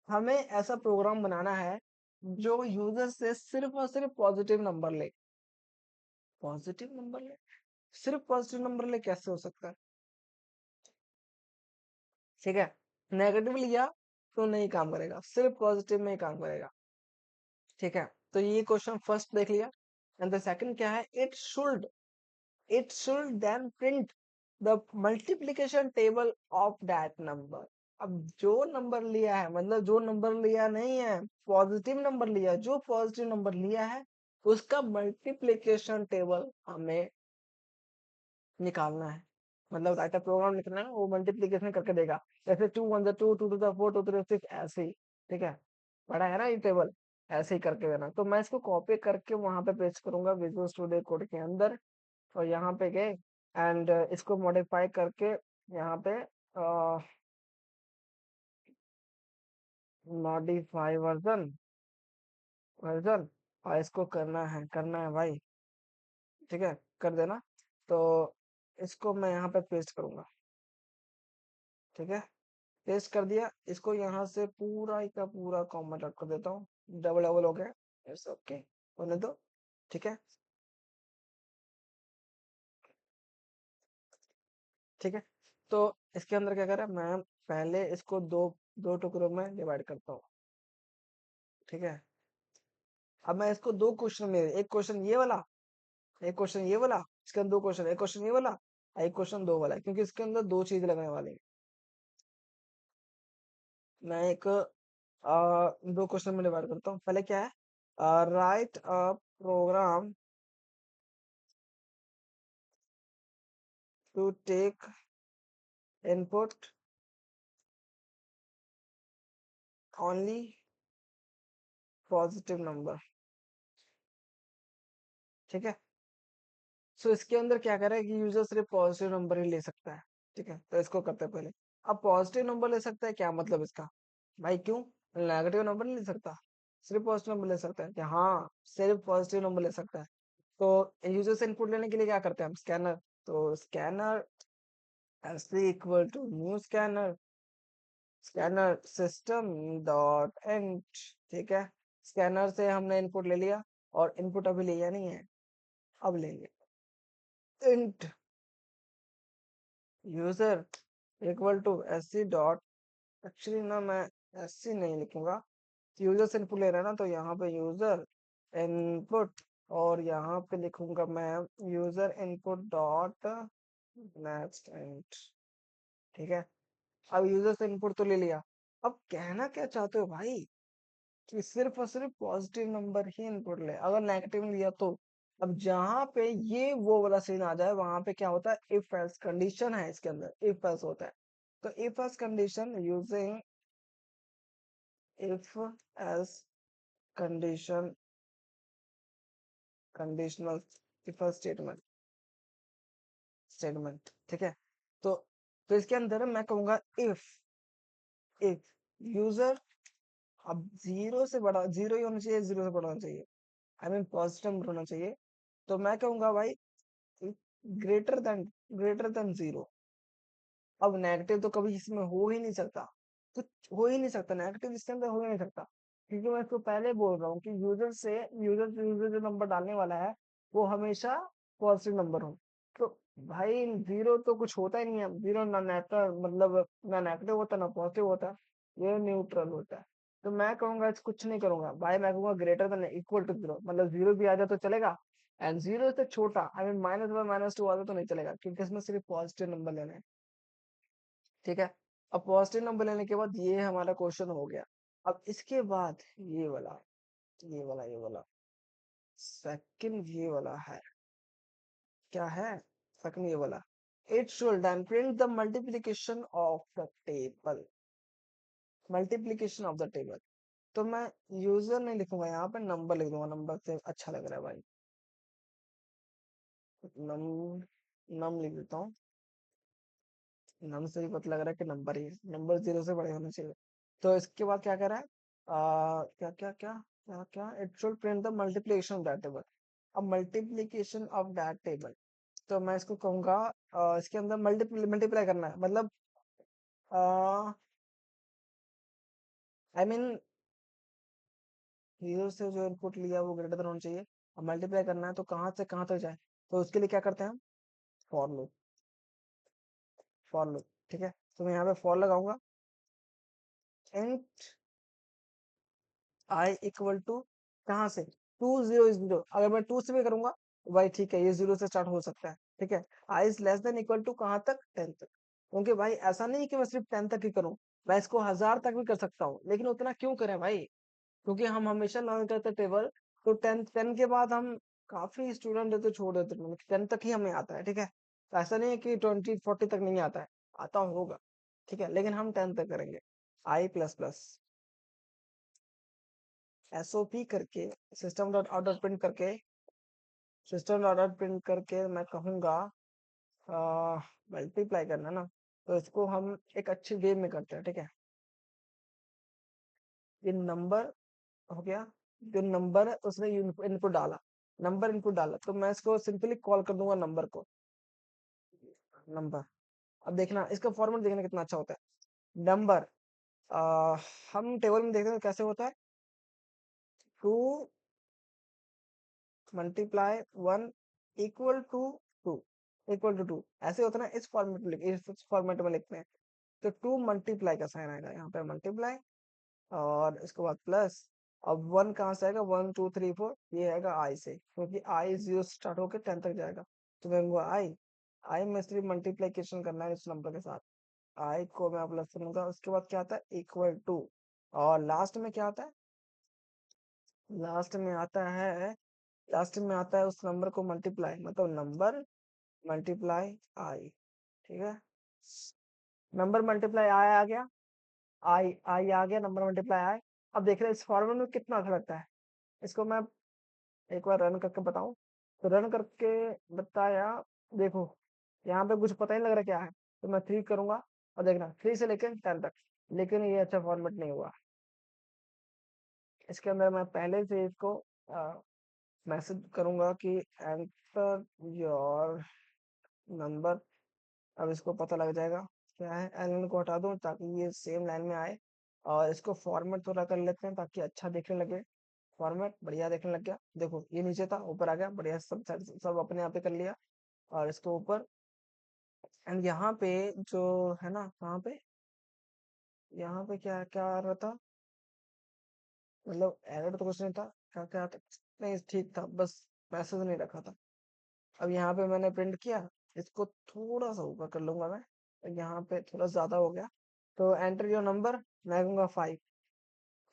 हमें ऐसा प्रोग्राम बनाना है जो यूजर से सिर्फ और सिर्फ पॉजिटिव नंबर ले। पॉजिटिव नंबर ले, सिर्फ पॉजिटिव नंबर ले कैसे हो सकता है? ठीक है, नेगेटिव लिया तो नहीं काम करेगा, सिर्फ पॉजिटिव में ही काम करेगा, ठीक है। तो ये क्वेश्चन फर्स्ट देख लिया। एंड द सेकंड क्या है? It should then print the multiplication table of that number. अब जो नंबर लिया है, मतलब जो नंबर लिया नहीं है, पॉजिटिव नंबर लिया, जो पॉजिटिव नंबर लिया है उसका मल्टीप्लिकेशन टेबल हमें निकालना है। मतलब राइट प्रोग्राम लिखना है, वो मल्टीप्लिकेशन करके देगा। जैसे 2 1 2, 2 4, 2 3 6, ऐसे ही, ठीक है। पढ़ा है ना ये टेबल? ऐसे ही करके देना। तो मैं इसको कॉपी करके वहां पे पेस्ट करूंगा विजुअल स्टूडियो कोड के अंदर, और यहाँ पे गए एंड इसको मॉडिफाई करके यहाँ पे मॉडिफाई वर्जन और इसको करना है भाई, ठीक है, कर देना। तो इसको मैं यहाँ पे पेस्ट करूंगा, ठीक है। पेस्ट कर दिया, इसको यहाँ से पूरा ही का पूरा कॉमा डॉट कर देता हूँ। डबल डबल हो गया, इट्स ओके, होने दो, ठीक है, ठीक है। तो इसके अंदर क्या करें? मैं पहले इसको दो दो टुकड़ों में डिवाइड करता हूँ, ठीक है। अब मैं इसको दो क्वेश्चन में, एक क्वेश्चन ये वाला, एक क्वेश्चन ये वाला, इसके अंदर दो क्वेश्चन, एक क्वेश्चन ये वाला एक क्वेश्चन दो वाला है क्योंकि इसके अंदर दो चीज लगने वाली है। मैं एक दो क्वेश्चन में डिवाइड करता हूँ। पहले क्या है, write a program to take input only positive number. ठीक है, सो इसके अंदर क्या करें कि यूजर सिर्फ पॉजिटिव नंबर ही ले सकता है। ठीक है, तो इसको करते हैं पहले। अब पॉजिटिव नंबर ले सकता है, क्या मतलब इसका भाई, क्यों नेगेटिव नंबर नहीं ले सकता, सिर्फ पॉजिटिव नंबर ले सकता है क्या? हाँ, सिर्फ पॉजिटिव नंबर ले सकता है। तो यूजर से इनपुट लेने के लिए क्या करते हैं हम, स्कैनर। तो scanner S equal to new scanner, scanner system dot int. ठीक है, स्कैनर से हमने इनपुट ले लिया और इनपुट अभी लिया नहीं है, अब लेंगे। Int user equal to S C dot, actually ना मैं एस सी नहीं लिखूंगा, यूजर से इनपुट ले रहा है ना, तो यहाँ पे यूजर इनपुट और यहाँ पे लिखूंगा मैं user input dot next int. ठीक है, अब यूजर से इनपुट तो ले लिया, अब कहना क्या चाहते हो भाई कि सिर्फ और सिर्फ पॉजिटिव नंबर ही इनपुट ले, अगर नेगेटिव लिया तो। अब जहां पे ये वो वाला सीन आ जाए वहां पे क्या होता है, इफ एल्स कंडीशन है इसके अंदर, इफ एल्स होता है। तो if else condition using if else condition, conditional if else statement, statement. ठीक है, तो इसके अंदर मैं कहूंगा इफ यूजर, अब जीरो से बड़ा, जीरो ही होना चाहिए, जीरो से बड़ा होना चाहिए, आई मीन पॉजिटिव नंबर होना चाहिए। तो मैं कहूंगा भाई greater than, greater than zero. अब नेगेटिव तो कभी इसमें हो ही नहीं सकता, कुछ हो ही नहीं सकता, नेगेटिव इसके अंदर हो ही नहीं सकता, क्योंकि मैं इसको पहले बोल रहा हूँ कि यूजर जो नंबर डालने वाला है वो हमेशा पॉजिटिव नंबर हो। तो भाई जीरो तो कुछ होता ही नहीं है, जीरो ना नेगेटिव, मतलब ना नेगेटिव होता ना पॉजिटिव होता, ये न्यूट्रल होता है। तो मैं कहूंगा कुछ नहीं करूंगा भाई, मैं कहूंगा greater than equal to zero, मतलब जीरो भी आ जाए तो चलेगा, एंड जीरो से छोटा, आई मीन -1 -2 आ जाए तो नहीं चलेगा, क्योंकि इसमें सिर्फ पॉजिटिव नंबर लेने हैं। ठीक है, अब पॉजिटिव नंबर लेने के बाद ये हमारा क्वेश्चन हो गया। अब इसके बाद ये वाला सेकंड ये वाला है, क्या है सेकंड ये वाला, it should then print the multiplication of the table, multiplication of the table. तो मैं यूजर नहीं लिखूंगा, यहाँ पे नंबर लिख दूंगा, नंबर से अच्छा लग रहा है भाई, नम नम लिख देता हूँ। नम से ही पता लग रहा है कि नंबर ही है, नंबर जीरो से बड़े होने चाहिए। तो इसके बाद क्या कह रहा है, क्या क्या क्या क्या क्या, it should print the multiplication of that table. अब मल्टीप्लिकेशन ऑफ दैट टेबल, तो मैं इसको कहूंगा इसके अंदर मल्टीप्लाई करना है, मतलब आई मीन जीरो से जो इनपुट लिया वो ग्रेटर देन होना चाहिए, अब मल्टीप्लाई करना है तो कहाँ से कहाँ तक जाए, तो उसके लिए क्या करते हैं हम, फॉर लूप, फॉर लूप। ठीक है, तो मैं यहाँ पे फॉर लगाऊंगा, इंट आई इक्वल टू, कहाँ से, 2 0 0, अगर मैं 2 से भी करूंगा तो भाई ठीक है, ये जीरो से स्टार्ट हो सकता है। ठीक है, I is less than equal to कहाँ तक, 10 तक, क्योंकि भाई ऐसा नहीं है कि मैं सिर्फ 10 तक ही करूं, मैं इसको 1000 तक भी कर सकता हूँ, लेकिन उतना क्यों करें भाई, क्योंकि हम हमेशा लर्न करते टेबल। तो 10 के बाद हम, काफी स्टूडेंट है तो छोड़ देते हैं, 10 तक ही हमें आता है। ठीक है, तो ऐसा नहीं है कि 20 40 तक नहीं आता है, आता होगा। ठीक है, लेकिन हम 10 तक करेंगे। आई प्लस प्लस एसओपी करके, system dot out dot print करके, सिस्टम डॉट आउट प्रिंट करके मैं कहूंगा मल्टीप्लाई करना ना, तो इसको हम एक अच्छे वे में करते हैं। ठीक है, ये नंबर हो गया, जो नंबर है उसने इनपुट डाला, नंबर इनपुट डाला, तो मैं इसको सिंपली कॉल कर दूंगा नंबर को, नंबर। अब देखना इसका फॉर्मेट देखना कितना अच्छा होता है, नंबर, हम टेबल में देखते हैं कैसे होता है, 2 multiply 1 equal to 2, equal to 2, ऐसे होता है ना, इस फॉर्मेट में लिखते हैं। तो 2 मल्टीप्लाई का साइन आएगा यहाँ पे, मल्टीप्लाई, और इसके बाद प्लस। अब 1 कहाँ से आएगा, 1 2 3 4, ये आएगा आई से, क्योंकि आई जीरो से स्टार्ट होकर 10 तक जाएगा, तो मैं आई आई में सिर्फ मल्टीप्लीकेशन करना है इस नंबर के साथ। आई को मैं प्लस करूंगा, उसके बाद क्या आता है इक्वल टू, और लास्ट में क्या आता है, लास्ट में आता है लास्ट में आता है उस नंबर को मल्टीप्लाई, मतलब नंबर मल्टीप्लाई आई। ठीक है, नंबर मल्टीप्लाई आई आ गया, आई आ गया, नंबर मल्टीप्लाई आई। अब देख रहे हैं इस फॉर्मूले में कितना अच्छा लगता है। इसको मैं एक बार रन करके बताऊं, तो रन करके बताया, देखो यहाँ पे कुछ पता ही नहीं लग रहा क्या है। तो मैं 3 करूंगा और देखना 3 से लेकर 10 तक, लेकिन ये अच्छा फॉर्मेट नहीं हुआ। इसके अंदर मैं पहले से इसको मैसेज करूंगा कि एंटर योर नंबर। अब इसको पता लग जाएगा क्या है, एलन को हटा दूं ताकि ये सेम लाइन में आए, और इसको फॉर्मेट थोड़ा कर लेते हैं ताकि अच्छा दिखने लगे। फॉर्मेट बढ़िया देखने लग गया, देखो ये नीचे था ऊपर आ गया, बढ़िया सब सब अपने आप पे कर लिया। और इसको ऊपर, एंड यहाँ पे जो है ना, कहाँ पे, यहाँ पे क्या क्या आ रहा था, मतलब एरर तो कुछ नहीं था, क्या क्या था, नहीं ठीक था, बस मैसेज नहीं रखा था। अब यहाँ पे मैंने प्रिंट किया, इसको थोड़ा सा ऊपर कर लूंगा मैं, यहाँ पे थोड़ा ज्यादा हो गया। तो एंटर योर नंबर, मैं दूंगा 5।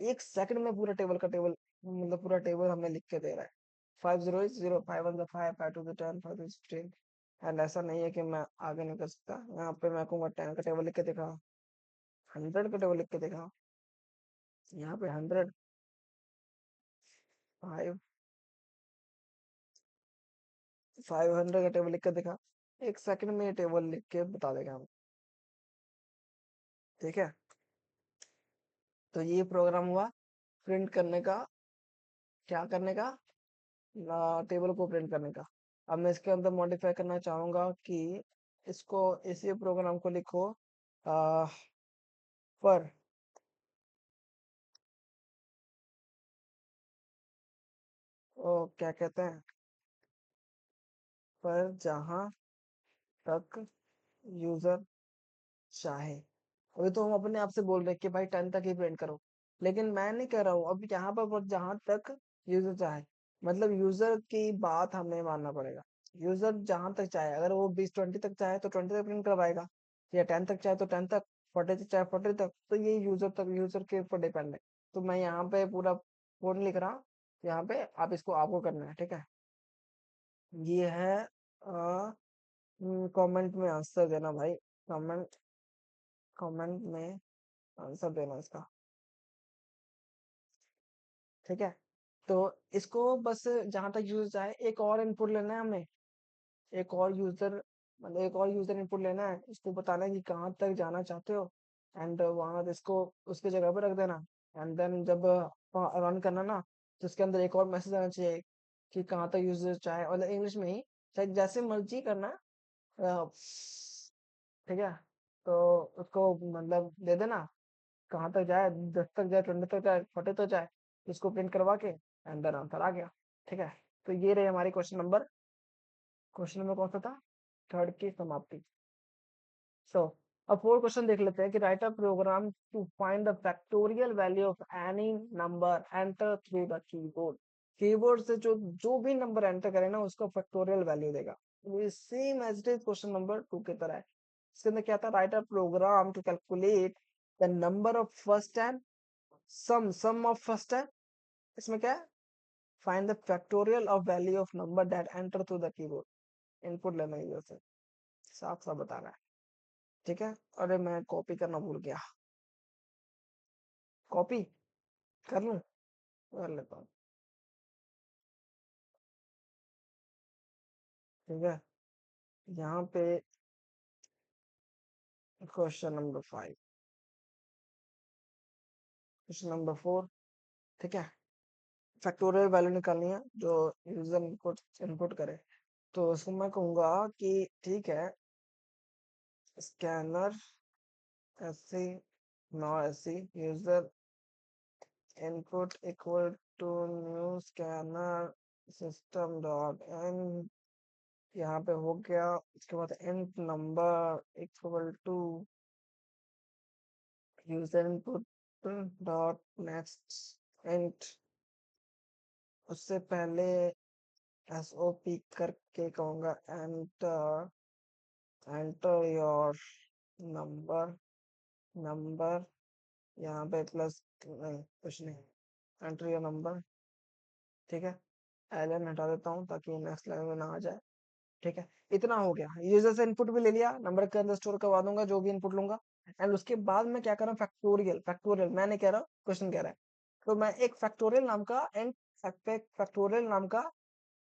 1 सेकंड में पूरा टेबल का टेबल, मतलब पूरा टेबल हमें लिख के दे रहा है। 5 0 0, 5 1 5, 5 2 10, 5 2 15। एंड ऐसा नहीं है कि मैं आगे नहीं कर सकता, यहाँ पे मैं कहूँगा 10 का टेबल लिख के देखा, 100 का टेबल लिख के देखा, यहाँ पे 100, 5, 500 का टेबल लिख के देखा। 1 सेकंड में ये टेबल लिख के बता देगा हम। ठीक है, तो ये प्रोग्राम हुआ प्रिंट करने का, क्या करने का, टेबल को प्रिंट करने का। अब मैं इसके अंदर मॉडिफाई करना चाहूंगा कि इसको, इसी प्रोग्राम को लिखो आ, पर वो क्या कहते हैं, पर जहां तक यूजर चाहे। अभी तो हम अपने आप से बोल रहे हैं कि भाई 10 तक ही प्रिंट करो, लेकिन मैं नहीं कह रहा हूँ अब यहाँ पर जहां तक यूजर चाहे, मतलब यूजर की बात हमें मानना पड़ेगा। यूजर जहां तक चाहे, अगर वो 20 20 तक चाहे तो 20 तक प्रिंट करवाएगा, या 10 तक चाहे तो 10 तक, 40 तक चाहे 40 तक, तो ये यूजर तक, यूजर के ऊपर डिपेंड है। तो मैं यहाँ पे पूरा कोड लिख रहा हूँ, यहाँ पे आप इसको आपको करना है। ठीक है, ये है कमेंट में आंसर देना भाई, कमेंट कमेंट में आंसर देना इसका। ठीक है, तो इसको बस जहां तक यूजर चाहे, एक और इनपुट लेना है हमें, एक और यूजर, मतलब एक और यूजर इनपुट लेना है, इसको बताना है कि कहाँ तक जाना चाहते हो, एंड वहां इसको उसके जगह पर रख देना। एंड देन जब रन करना ना, तो इसके अंदर एक और मैसेज आना चाहिए कि कहाँ तक यूजर चाहे, मतलब इंग्लिश में ही, चाहे जैसे मर्जी करना। अ, ठीक है, तो उसको मतलब दे देना, कहाँ तक जाए, 10 तक जाए, 20 तक जाए, 40 तक जाए, इसको प्रिंट करवा के एंड आंसर आ गया। ठीक है, तो ये रही हमारी क्वेश्चन नंबर कौन सा था, थर्ड की समाप्ति। सो अब फोर क्वेश्चन देख लेते हैं कि write a program to find the factorial value of any number enter through the keyboard. Keyboard से जो जो भी नंबर एंटर करे ना, उसको फैक्टोरियल वैल्यू देगा। ये same as it is question number 2 की तरह है। इसके अंदर क्या था, write a program to calculate the number of first and sum of first and, इसमें क्या है, find the factorial of value of number that enter through the keyboard. Input लेना है जैसे, साफ साफ बताना है। ठीक है, अरे मैं कॉपी करना भूल गया, कॉपी कर लूं, कर लेता हूँ। ठीक है, यहाँ पे क्वेश्चन नंबर 4, ठीक है, फैक्टोरियल वैल्यू निकालनी है जो यूजर इनपुट इनपुट करे। तो उसको मैं कहूंगा कि ठीक है, स्कैनर ऐसे, नॉ ऐसी, user input equal to new scanner system dot n, यहाँ पे हो गया। उसके बाद इंट number equal to user input dot next int, उससे पहले एस ओ पी करके कहूंगा enter enter your number, number यहाँ पे प्लस नहीं कुछ नहीं, एंटर योर नंबर। ठीक है, एलन हटा देता हूँ ताकि नेक्स्ट लाइन में ना आ जाए। ठीक है, इतना हो गया। यूजर से इनपुट भी ले लिया, नंबर के अंदर स्टोर करवा दूंगा जो भी इनपुट लूंगा। एंड उसके बाद मैं क्या कर रहा हूँ, फैक्टोरियल, फैक्टोरियल मैं नहीं कह रहा हूँ, क्वेश्चन कह रहा है। तो मैं एक फैक्टोरियल नाम का एंड फैक्टोरियल नाम का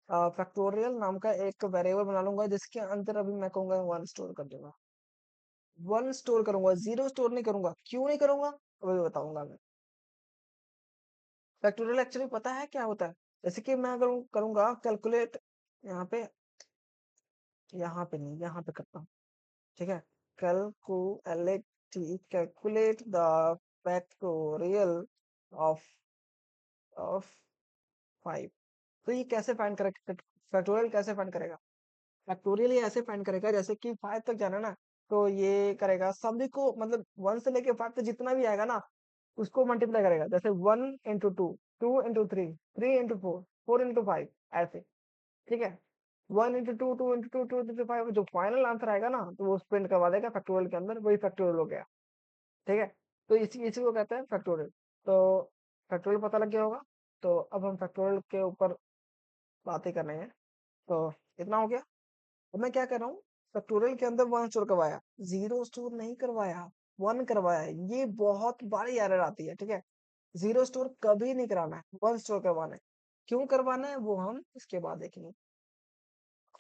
फैक्टोरियल नाम का एक वेरिएबल बना लूंगा जिसके अंदर अभी मैं कहूंगा वन स्टोर कर दूंगा। वन स्टोर करूंगा, जीरो स्टोर नहीं करूंगा। क्यों नहीं करूंगा अभी बताऊंगा मैं। फैक्टोरियल एक्चुअली पता है क्या होता है? जैसे कि मैं अगर करूंगा कैलकुलेट, यहाँ पे, यहाँ पे नहीं, यहाँ पे करता हूँ। ठीक है, calculate, calculate the factorial of of 5। तो ये कैसे फाइंड करेगा, फैक्टोरियल कैसे फाइंड करेगा? फैक्टोरियल ये ऐसे फाइंड करेगा जैसे कि 5 तक जाना ना, तो ये करेगा सभी को, मतलब 1 से लेके 5 तक जितना भी आएगा ना उसको मल्टीप्लाई करेगा। जैसे 1 इंटू 2, 2 इंटू 3, 3 इंटू 4, 4 इंटू 5, ऐसे। ठीक है, 1 इंटू 2, 2 इंटू 2, 2 इंटू 5, जो फाइनल आंसर आएगा ना तो वो प्रिंट करवा देगा फैक्टोरियल के अंदर, वही फैक्टोरियल हो गया। ठीक है, तो इसी इसी को कहते हैं फैक्टोरियल। तो फैक्टोरियल पता लग गया होगा। तो अब हम फैक्टोरियल के ऊपर बातें कर रहे हैं। तो इतना हो गया। अब मैं क्या कर रहा हूँ, फैक्टोरियल के अंदर वन स्टोर करवाया, जीरो स्टोर नहीं करवाया, वन करवाया। ये बहुत बारी एरर आती है। ठीक है, जीरो स्टोर कभी नहीं कराना है, वन स्टोर करवाना है। क्यों करवाना है वो हम इसके बाद देखेंगे।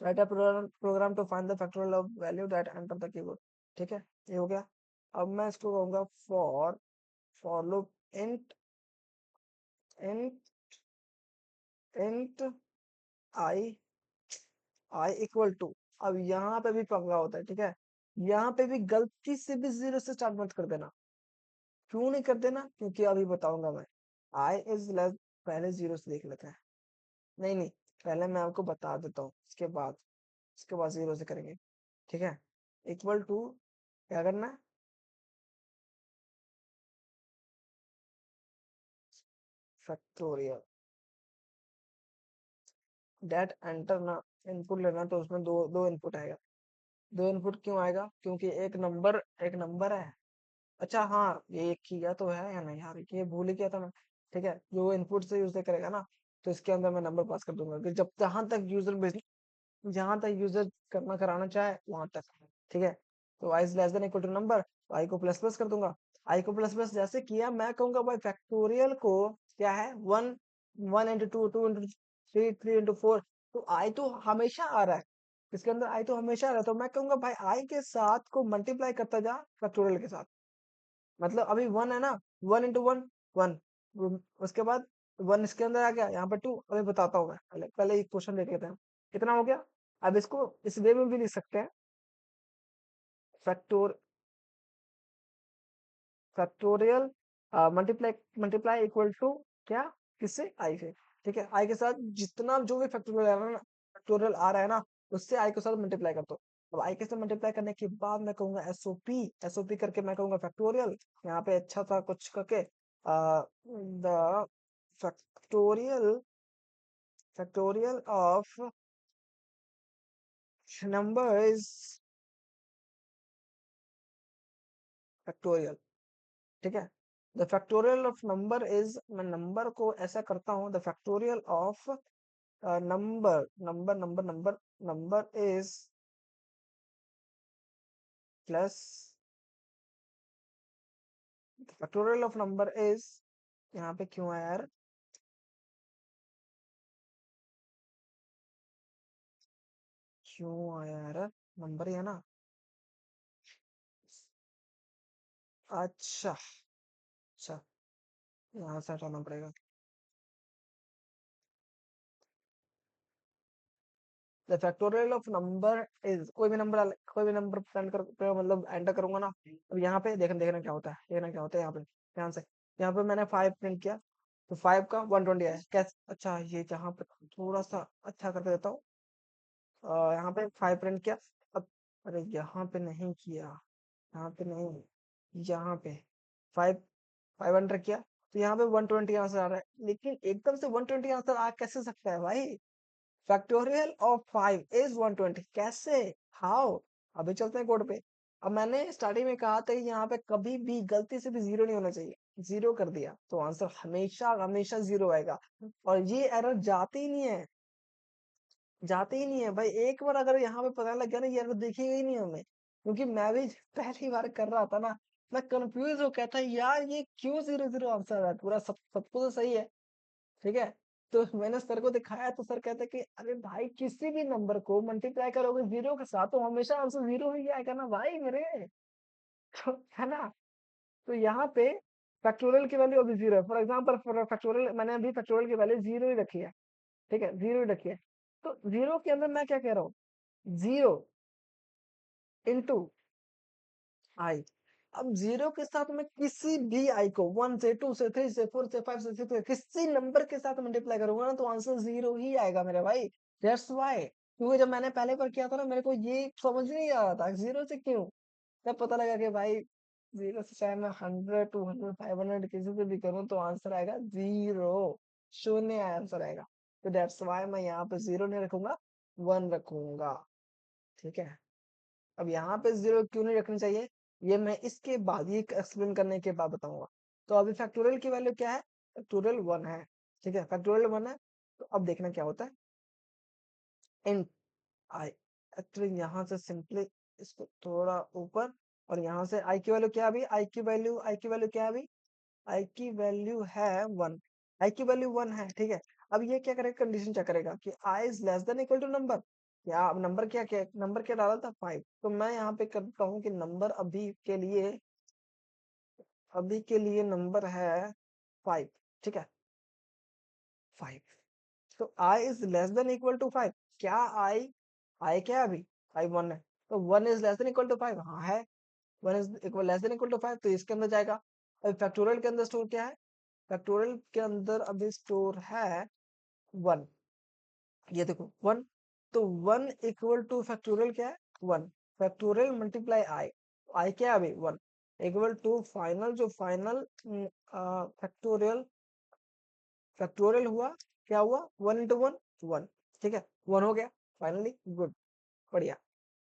Write a program to find the factorial of value that enter the keyboard. ठीक है, ये हो गया। अब मैं इसको कहूंगा for loop int int int i i equal to. अब यहाँ पे भी पंगा होता है। ठीक है, यहाँ पे भी गलती से भी जीरो से स्टार्ट मत कर देना। क्यों नहीं कर देना, क्योंकि अभी बताऊंगा मैं। आई इज लेस, पहले जीरो से देख लेते हैं। नहीं नहीं, पहले मैं आपको बता देता हूँ, इसके बाद जीरो से करेंगे। ठीक है, इक्वल टू क्या करना है, फैक्टोरियल डेट एंटर ना, इनपुट लेना तो उसमें दो दो इनपुट आएगा। दो इनपुट क्यों आएगा, क्योंकि एक नंबर है। अच्छा हाँ, ये किया तो है या नहीं यार, ये भूल ही किया था मैं। ठीक है, जो इनपुट से यूज करेगा ना तो इसके अंदर मैं नंबर पास कर दूंगा कि जब जहां तक यूजर करना कराना चाहे वहां तक। ठीक है, तो I is less than equal to number, तो आई को प्लस प्लस कर दूंगा। आई को प्लस प्लस जैसे किया, मैं कहूंगा भाई फैक्टोरियल को क्या है, वन, 1 इंटू 2, 2 इंटू 3, 3 इंटू 4। तो आई तो हमेशा आ रहा है, इसके अंदर आई तो हमेशा आ रहा है। तो मैं कहूंगा भाई आई के साथ को मल्टीप्लाई करता जा फैक्टोरियल के साथ। मतलब अभी वन है ना, 1 इंटू 1, 1, उसके बाद 1 इसके अंदर आ गया, यहाँ पे 2। अभी बताता हूँ मैं, पहले पहले एक क्वेश्चन देख लेते हैं। कितना हो गया? अब इसको इस वे में भी लिख सकते हैं, factor factorial multiply multiply equal to क्या, किससे, आई से। ठीक है, आई के साथ जितना जो भी फैक्टोरियल आ रहा है ना, फैक्टोरियल आ रहा है ना, उससे आई के साथ मल्टीप्लाई कर दो। अब आई के साथ मल्टीप्लाई करने के बाद मैं कहूंगा एसओपी करके मैं कहूंगा फैक्टोरियल, यहाँ पे अच्छा सा कुछ करके the factorial factorial of number is factorial. ठीक है, the factorial of number is, मैं नंबर को ऐसा करता हूँ, the factorial of number number number number number is plus, factorial of number is, यहाँ पे क्यों आया यार, क्यों आया यार, नंबर ही है ना। अच्छा अच्छा, यहाँ से हटाना पड़ेगा। The factorial of number is, कोई भी नंबर प्रिंट कर, मतलब एंटर करूंगा ना। अब यहाँ पे देखना क्या होता है, यहाँ पे ध्यान से। यहाँ पे मैंने 5 प्रिंट किया, तो 5 का 120 आया कैसे। अच्छा, ये जहाँ पे थोड़ा सा अच्छा करके देता हूँ, यहाँ पे 5 प्रिंट किया। अब अरे यहाँ पे नहीं किया, यहाँ पे नहीं, यहाँ पे 5 5 एंटर किया, तो यहाँ पे 120 आंसर आ रहा है। लेकिन एकदम से 120 आंसर आ कैसे सकता है भाई? फैक्टोरियल ऑफ 5 इज 120, कैसे, हाउ? अभी चलते हैं कोड पे। अब मैंने स्टार्टिंग में कहा था कि यहाँ पे कभी भी गलती से भी जीरो नहीं होना चाहिए, जीरो कर दिया तो आंसर हमेशा हमेशा जीरो आएगा। और ये एरर जाते ही नहीं है, जाते ही नहीं है भाई। एक बार अगर यहाँ पे पता लग गया ना, ये एरर दिखेगा ही नहीं हमें, क्योंकि मैं भी पहली बार कर रहा था ना, मैं कंफ्यूज हो गया था यार, ये क्यों जीरो जीरो आंसर आ रहा है, पूरा सबको तो सही है। ठीक है, तो मैंने सर को दिखाया तो सर कहते कि अरे भाई किसी भी नंबर को मल्टीप्लाई करोगे जीरो के साथ तो हमेशा आंसर जीरो ही आएगा ना भाई मेरे। तो है ना, तो यहाँ पे फैक्टोरियल की वैल्यू अभी जीरो है। फॉर एग्जाम्पल फैक्टोरियल मैंने अभी फैक्टोरियल की वैल्यू जीरो ही रखी है। ठीक है, जीरो ही रखी है। तो जीरो के अंदर मैं क्या कह रहा हूँ, जीरो इंटू आई। अब जीरो के साथ मैं किसी भी आई को 1 से 2 से 3 से 4 से 5 से 6 से किसी नंबर के साथ मल्टीप्लाई करूंगा ना तो आंसर जीरो ही आएगा मेरे भाई। दैट्स व्हाई, क्योंकि जब मैंने पहले बार किया था ना, मेरे को ये समझ नहीं आ रहा था जीरो से क्यों। तब पता लगा कि भाई जीरो से चाहे मैं 100 200 500 किसी से भी करूँ तो आंसर आएगा जीरो, शून्य आंसर आएगा। तो दैट्स व्हाई मैं यहाँ पे जीरो नहीं रखूंगा, वन रखूंगा। ठीक है, अब यहाँ पे जीरो क्यों नहीं रखनी चाहिए, ये मैं इसके बाद, ये एक्सप्लेन करने के बाद बताऊंगा। तो अभी फैक्टोरियल की वैल्यू क्या है, फैक्टोरियल वन है। ठीक है, फैक्टोरियल वन है। तो अब देखना क्या होता है, इन आई। एक्चुअली यहाँ से सिंपली इसको थोड़ा ऊपर, और यहाँ से आई की वैल्यू क्या है अभी, आई की वैल्यू क्या है अभी, आई की वैल्यू है वन। आई की वैल्यू वन है। ठीक है, अब ये क्या करेगा, कंडीशन क्या करेगा कि I is less than equal to number. या अब नंबर क्या क्या नंबर क्या डाला था, 5। तो मैं यहाँ पे करता हूँ कि नंबर अभी के लिए नंबर है 5। ठीक है, 5। तो I is less than equal to 5। क्या आई, आई क्या है अभी, आई वन है। तो one is less than equal to 5, हाँ है। One is equal less than equal to 5, तो इसके अंदर जाएगा। अब फैक्टोरियल के अंदर स्टोर क्या है, फैक्टोरियल के अंदर अभी स्टोर है वन। ये देखो वन, तो वन इक्वल टू फैक्टोरियल क्या है, वन। फैक्टोरियल मल्टीप्लाई आई, आई क्या है अभी, वन, इक्वल टू फाइनल, जो फाइनल फैक्टोरियल, फैक्टोरियल हुआ, क्या हुआ, वन इंटू वन, वन। ठीक है, वन हो गया फाइनली, गुड, बढ़िया।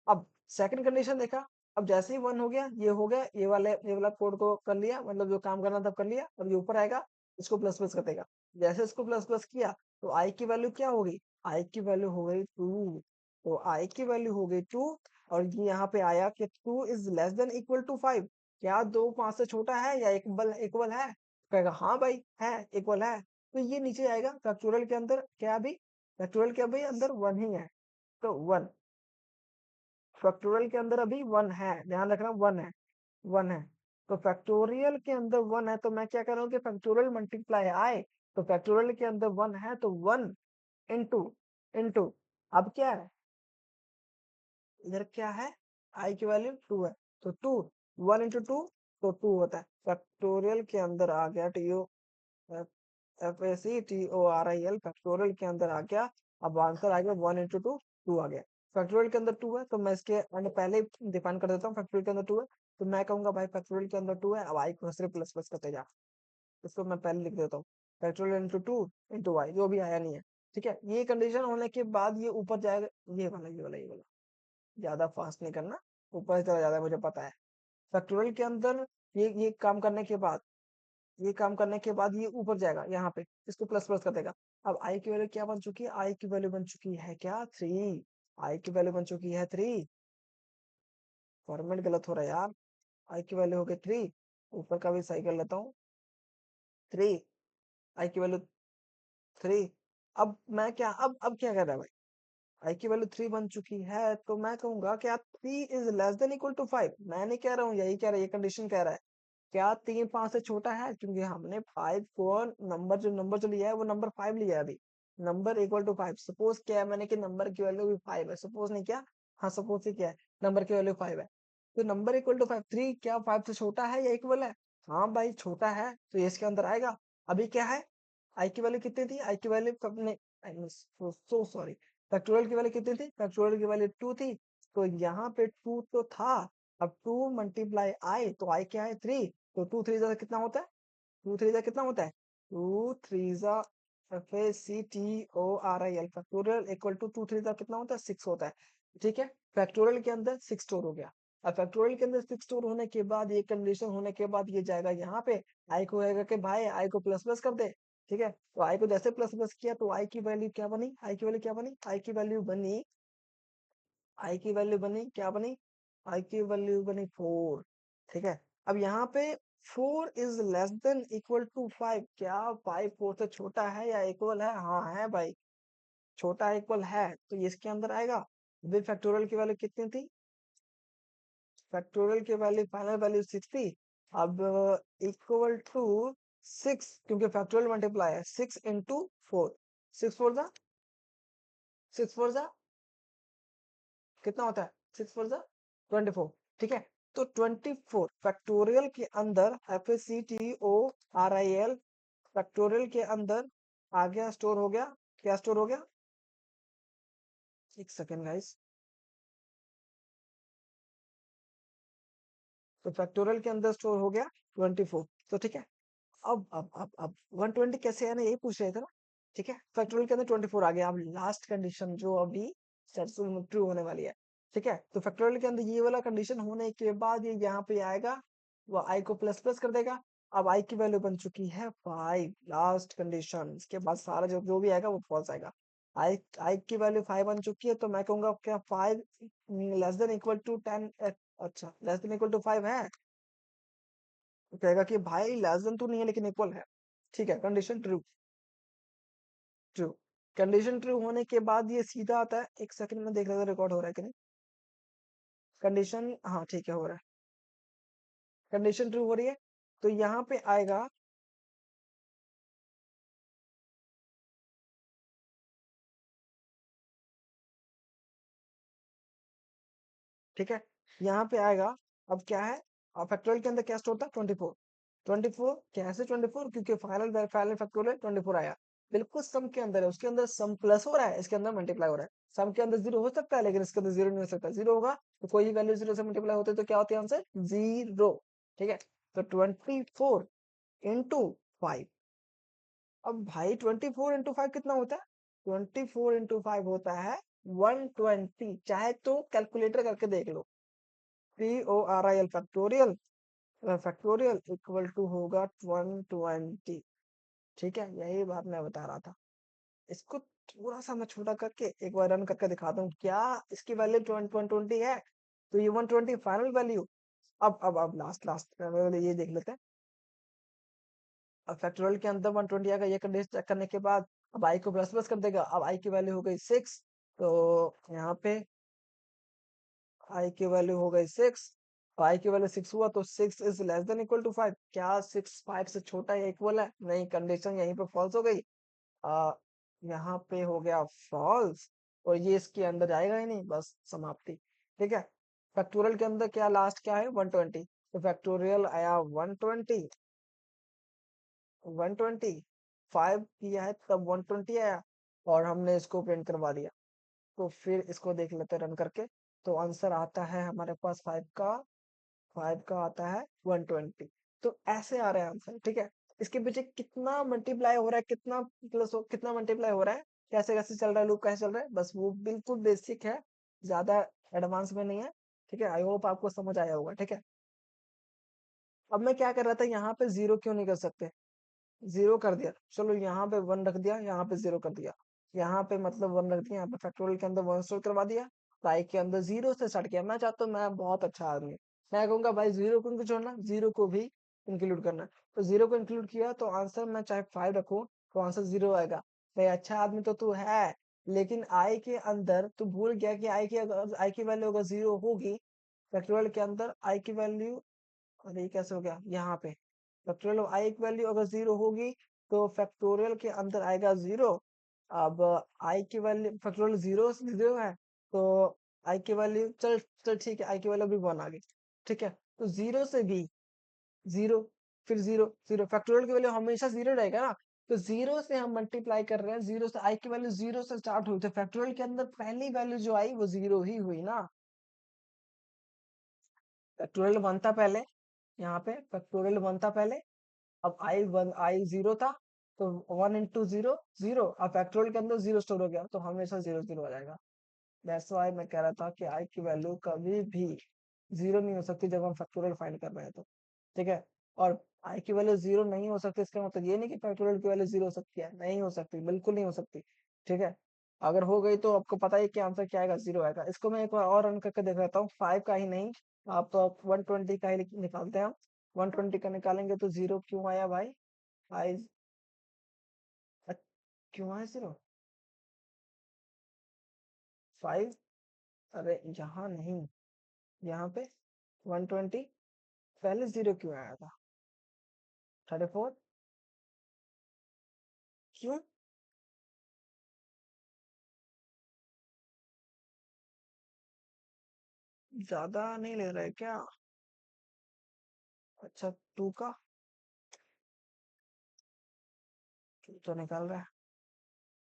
अब सेकंड कंडीशन देखा, अब जैसे ही वन हो गया, ये हो गया, ये वाला कोड को कर लिया, मतलब जो काम करना था कर लिया। अब ये ऊपर आएगा, इसको प्लस प्लस कर देगा। जैसे इसको प्लस प्लस किया तो आई की वैल्यू क्या होगी, आई की वैल्यू हो गई टू। तो आई की वैल्यू हो गई टू, और ये यहाँ पे आया कि two is less than equal to 5। क्या दो पांच से छोटा है या इक्वल इक्वल है, कहेगा हाँ भाई है, इक्वल है। तो ये नीचे आएगा फैक्टोरियल के अंदर क्या, अभी फैक्टोरियल के अभी अंदर वन ही है, तो वन। फैक्टोरियल के अंदर अभी वन है, ध्यान रखना, वन है, वन है। तो फैक्टोरियल के अंदर वन है, तो मैं क्या कर रहा हूँ कि फैक्टोरियल मल्टीप्लाई आए, तो फैक्टोरियल के अंदर वन है तो वन इंटू, इंटू, अब क्या है, इधर क्या है, आई की वैल्यू टू है, तो टू, वन इंटू टू, तो टू होता है। फैक्टोरियल के अंदर आ गया टी ओ, FACTORIAL, फैक्टोरियल के अंदर आ गया। अब आंसर आ गया वन इंटू टू, टू आ गया। फैक्टोरियल के अंदर टू है, तो मैं इसके मैंने पहले डिफाइन कर देता हूँ, फैक्टोरियल के अंदर टू है। तो मैं कहूंगा भाई फैक्टोरियल के अंदर टू है, अब आई को सिर्फ प्लस प्लस करते जा। इसको मैं पहले लिख देता हूँ, factorial into two into y, जो भी आया नहीं है। ठीक है, ये कंडीशन होने के बाद ये ऊपर जाएगा, ये वाला ज्यादा फास्ट नहीं करना, ऊपर चला जाता है मुझे पता है। फैक्टोरियल के अंदर ये काम करने के बाद, ये काम करने के बाद ये ऊपर जाएगा, यहाँ पे इसको प्लस प्लस कर देगा। अब आई की वैल्यू क्या बन चुकी है, आई की वैल्यू बन चुकी है क्या, थ्री। आई की वैल्यू बन चुकी है थ्री। फॉर्मेट गलत हो रहा है यार, आई की वैल्यू हो गई थ्री। ऊपर का भी सही कर लेता हूँ, थ्री, आई की वैल्यू थ्री। अब मैं क्या, अब क्या कर रहा है भाई, आई की वैल्यू थ्री बन चुकी है, तो मैं कहूंगा क्या three is less than equal to 5। मैं नहीं कह रहा हूँ, यही कह रहा है, ये कंडीशन कह रहा है। क्या तीन पांच से छोटा है, क्योंकि हमने 5 को नंबर जो लिया है वो नंबर 5 लिया है अभी। नंबर इक्वल टू 5, सपोज क्या है मैंने कि नंबर की वैल्यू भी 5 है, सपोज नहीं क्या, हाँ सपोज ही क्या है, नंबर की वैल्यू 5 है। तो नंबर इक्वल टू 5, थ्री क्या 5 से छोटा है या इक्वल है, हाँ भाई छोटा है, तो ये इसके अंदर आएगा। अभी क्या है, आई की वैल्यू कितनी थी, आई की वैल्यू अपने, सो सॉरी, फैक्टोरियल की वैल्यू कितनी थी, फैक्टोरियल की वैल्यू टू थी। तो यहाँ पे टू तो था, अब टू मल्टीप्लाई आई, तो आई क्या है थ्री। तो टू थ्री जा कितना होता है, टू थ्री जा कितना होता है, टू थ्री जा FACTORIAL, factorial equal to two three जा कितना होता है, सिक्स होता है। ठीक है, फैक्टोरियल के अंदर 6 स्टोर हो गया। अब फैक्टोरियल के अंदर 6 स्टोर होने के बाद ये कंडीशन होने के बाद ये जाएगा यहाँ पे, आई को कहेगा कि भाई आई को प्लस प्लस कर दे। ठीक है, तो आई को जैसे प्लस प्लस किया तो आई की वैल्यू क्या बनी, आई की वैल्यू क्या बनी, आई की वैल्यू बनी, आई की वैल्यू बनी क्या बनी, आई की वैल्यू बनी 4। ठीक है, अब यहाँ पे 4 is less than equal to 5, क्या 5 4 से छोटा है या इक्वल है, हाँ है भाई, छोटा इक्वल है, तो ये इसके अंदर आएगा। बी फैक्टोरियल की वैल्यू कितनी थी, फैक्टोरियल की वैल्यू फाइनल वैल्यू 6 थी। अब इक्वल टू 6, क्योंकि फैक्टोरियल मल्टीप्लाई है, 6 इंटू 4, 6 फोर जा, 6 फोर जा कितना होता है, 6 फोर जा 24। ठीक है, तो 24 फैक्टोरियल के अंदर F A C T O R I L factorial के अंदर आ गया, स्टोर हो गया, क्या स्टोर हो गया, एक सेकेंड गाइस, तो फैक्टोरियल के अंदर स्टोर हो गया 24। तो ठीक है, अब 120 कैसे है ना, यही पूछ रहे थे ना। ठीक है, फैक्टोरियल के अंदर 24 आ गया। अब लास्ट कंडीशन जो अभी ट्रू होने वाली है। ठीक है, तो फैक्टोरियल के अंदर ये वाला कंडीशन होने के बाद ये यहाँ पे आएगा, वो आई को प्लस प्लस कर देगा। अब आई की वैल्यू बन चुकी है 5, लास्ट कंडीशन, इसके बाद सारा जो जो भी आएगा वो फॉल्स आएगा। आई आई की वैल्यू 5 बन चुकी है, तो मैं कहूंगा क्या 5 लेस देन इक्वल टू 10, अच्छा लेस देन इक्वल टू 5 है, तो कहेगा कि भाई लेस देन तो नहीं है लेकिन इक्वल है। ठीक है, condition true, true, condition true होने के बाद ये सीधा आता है, एक सेकंड में देख रहा था रिकॉर्ड हो रहा है कि नहीं, कंडीशन हाँ ठीक है हो रहा है, कंडीशन ट्रू हो रही है, तो यहाँ पे आएगा, ठीक है, यहाँ पे आएगा। अब क्या है, अब फैक्टोरियल के अंदर क्या स्टोर था, 24, 24 कैसे 24, क्योंकि फाइनल फाइनल फैक्टोरियल 24 आया, बिल्कुल सम के अंदर है, उसके अंदर सम प्लस हो रहा है, इसके अंदर मल्टीप्लाई हो रहा है। सम के अंदर जीरो हो सकता है लेकिन इसके अंदर जीरो नहीं हो सकता, जीरो होगा तो कोई वैल्यू जीरो से मल्टीप्लाई होते तो क्या होती है आंसर, जीरो। ठीक है, तो 24 इंटू 5, अब भाई 24 इंटू 5 कितना होता है, 24 इंटू 5 होता है 120, चाहे तो कैलकुलेटर करके देख लो, PORIL factorial, factorial equal to होगा 120। ठीक है, यही बात मैं बता रहा था। इसको थोड़ा सा मैं छोटा करके एक बार रन करके दिखाता हूँ, क्या इसकी वैल्यू 120 है, तो ये 120 फाइनल वैल्यू। अब लास्ट लास्ट ये देख लेते हैं। अब फैक्टोरियल के अंदर 120 आएगा, ये कंडीशन चेक करने के बाद अब आई को प्लस प्लस कर देगा, अब आई की वैल्यू हो गई 6, तो यहाँ पे आई की वैल्यू हो गई 6, आई की वैल्यू 6 हुआ तो 6 is less than equal to 5, क्या 6 5 से छोटा या इक्वल है, नहीं, कंडीशन यहीं पे फॉल्स हो गई। आ, यहाँ पे हो गया फॉल्स, और ये इसके अंदर जाएगा ही नहीं, बस समाप्ति। ठीक है, फैक्टोरियल के अंदर क्या लास्ट क्या है, 120, तो फैक्टोरियल आया 120, 120 5 किया है तब 120 आया, और हमने इसको प्रिंट करवा दिया। तो फिर इसको देख लेते रन करके, तो आंसर आता है हमारे पास 5 का आता है 120। तो ऐसे आ रहा है आंसर। ठीक है, इसके पीछे कितना मल्टीप्लाई हो रहा है, कितना प्लस हो, कितना मल्टीप्लाई हो रहा है, कैसे कैसे चल रहा है, लूप कैसे चल रहा है, बस वो बिल्कुल बेसिक है, ज्यादा एडवांस में नहीं है। ठीक है, आई होप आपको समझ आया होगा। ठीक है, अब मैं क्या कर रहा था, यहाँ पे जीरो क्यों नहीं कर सकते, जीरो कर दिया, चलो यहाँ पे वन रख दिया, यहाँ पे जीरो कर दिया, यहाँ पे मतलब वन रख दिया, यहाँ पे फैक्टोरियल के अंदर वन स्टोर करवा दिया, पाई के अंदर जीरो से स्टार्ट किया। मैं चाहता हूँ, मैं बहुत अच्छा आदमी हूँ, मैं कहूंगा भाई जीरो को क्यों छोड़ना, जीरो को भी इंक्लूड करना, तो जीरो को इंक्लूड किया तो आंसर मैं चाहे 5 रखूं तो आंसर जीरो आएगा। भाई अच्छा आदमी तो तू है, लेकिन आई के अंदर तू भूल गया कि आई की वैल्यू अगर जीरो होगी, फैक्टोरियल के अंदर आई की वैल्यू, अरे ये कैसे हो गया, यहाँ पे फैक्टोरियल ऑफ आई की वैल्यू अगर जीरो होगी तो फैक्टोरियल के अंदर आएगा जीरो। अब आई की वैल्यू फैक्टोरियल जीरो जीरो है, तो आई की वैल्यू, चल चल ठीक है, आई की वैल्यू भी 1 आ गई। ठीक है, तो जीरो से भी जीरो, फिर जीरो जीरो, फैक्टोरियल की वैल्यू हमेशा जीरो रहेगा ना, तो जीरो से हम मल्टीप्लाई कर रहे हैं, जीरो से आई की वैल्यू जीरो से स्टार्ट हुई, तो फैक्टोरियल के अंदर पहली वैल्यू जो आई वो जीरो ही हुई ना, फैक्टोरियल वन था पहले, यहाँ पे फैक्टोरियल वन था पहले, अब आई जीरो था, तो 1 इंटू जीरो जीरो, अब फैक्टोरियल के अंदर जीरो स्टोर हो गया तो हमेशा जीरो जीरो आ जाएगा। दैट्स व्हाई मैं कह रहा था कि आई की वैल्यू कभी भी जीरो नहीं हो सकती जब हम फैक्टोरियल फाइंड कर रहे हैं तो, ठीक है। और आई की वैल्यू जीरो नहीं हो सकती इसका मतलब ये नहीं कि फैक्टोरियल की वैल्यू जीरो हो सकती है, नहीं हो सकती, बिल्कुल नहीं हो सकती, ठीक है। अगर हो गई तो आपको पता है कि आंसर क्या आएगा, जीरो आएगा। इसको मैं एक बार और रन करके देख लेता हूँ, 5 का ही नहीं, आप 120 का ही निकालते हैं हम। 120 का निकालेंगे तो जीरो क्यों आया भाई? आई क्यों आया जीरो? 5, अरे यहाँ नहीं, यहाँ पे 120, पहले जीरो क्यों आया था? 34, क्यों? ज्यादा नहीं ले रहे क्या? अच्छा, 2 का 2 तो निकाल रहा है।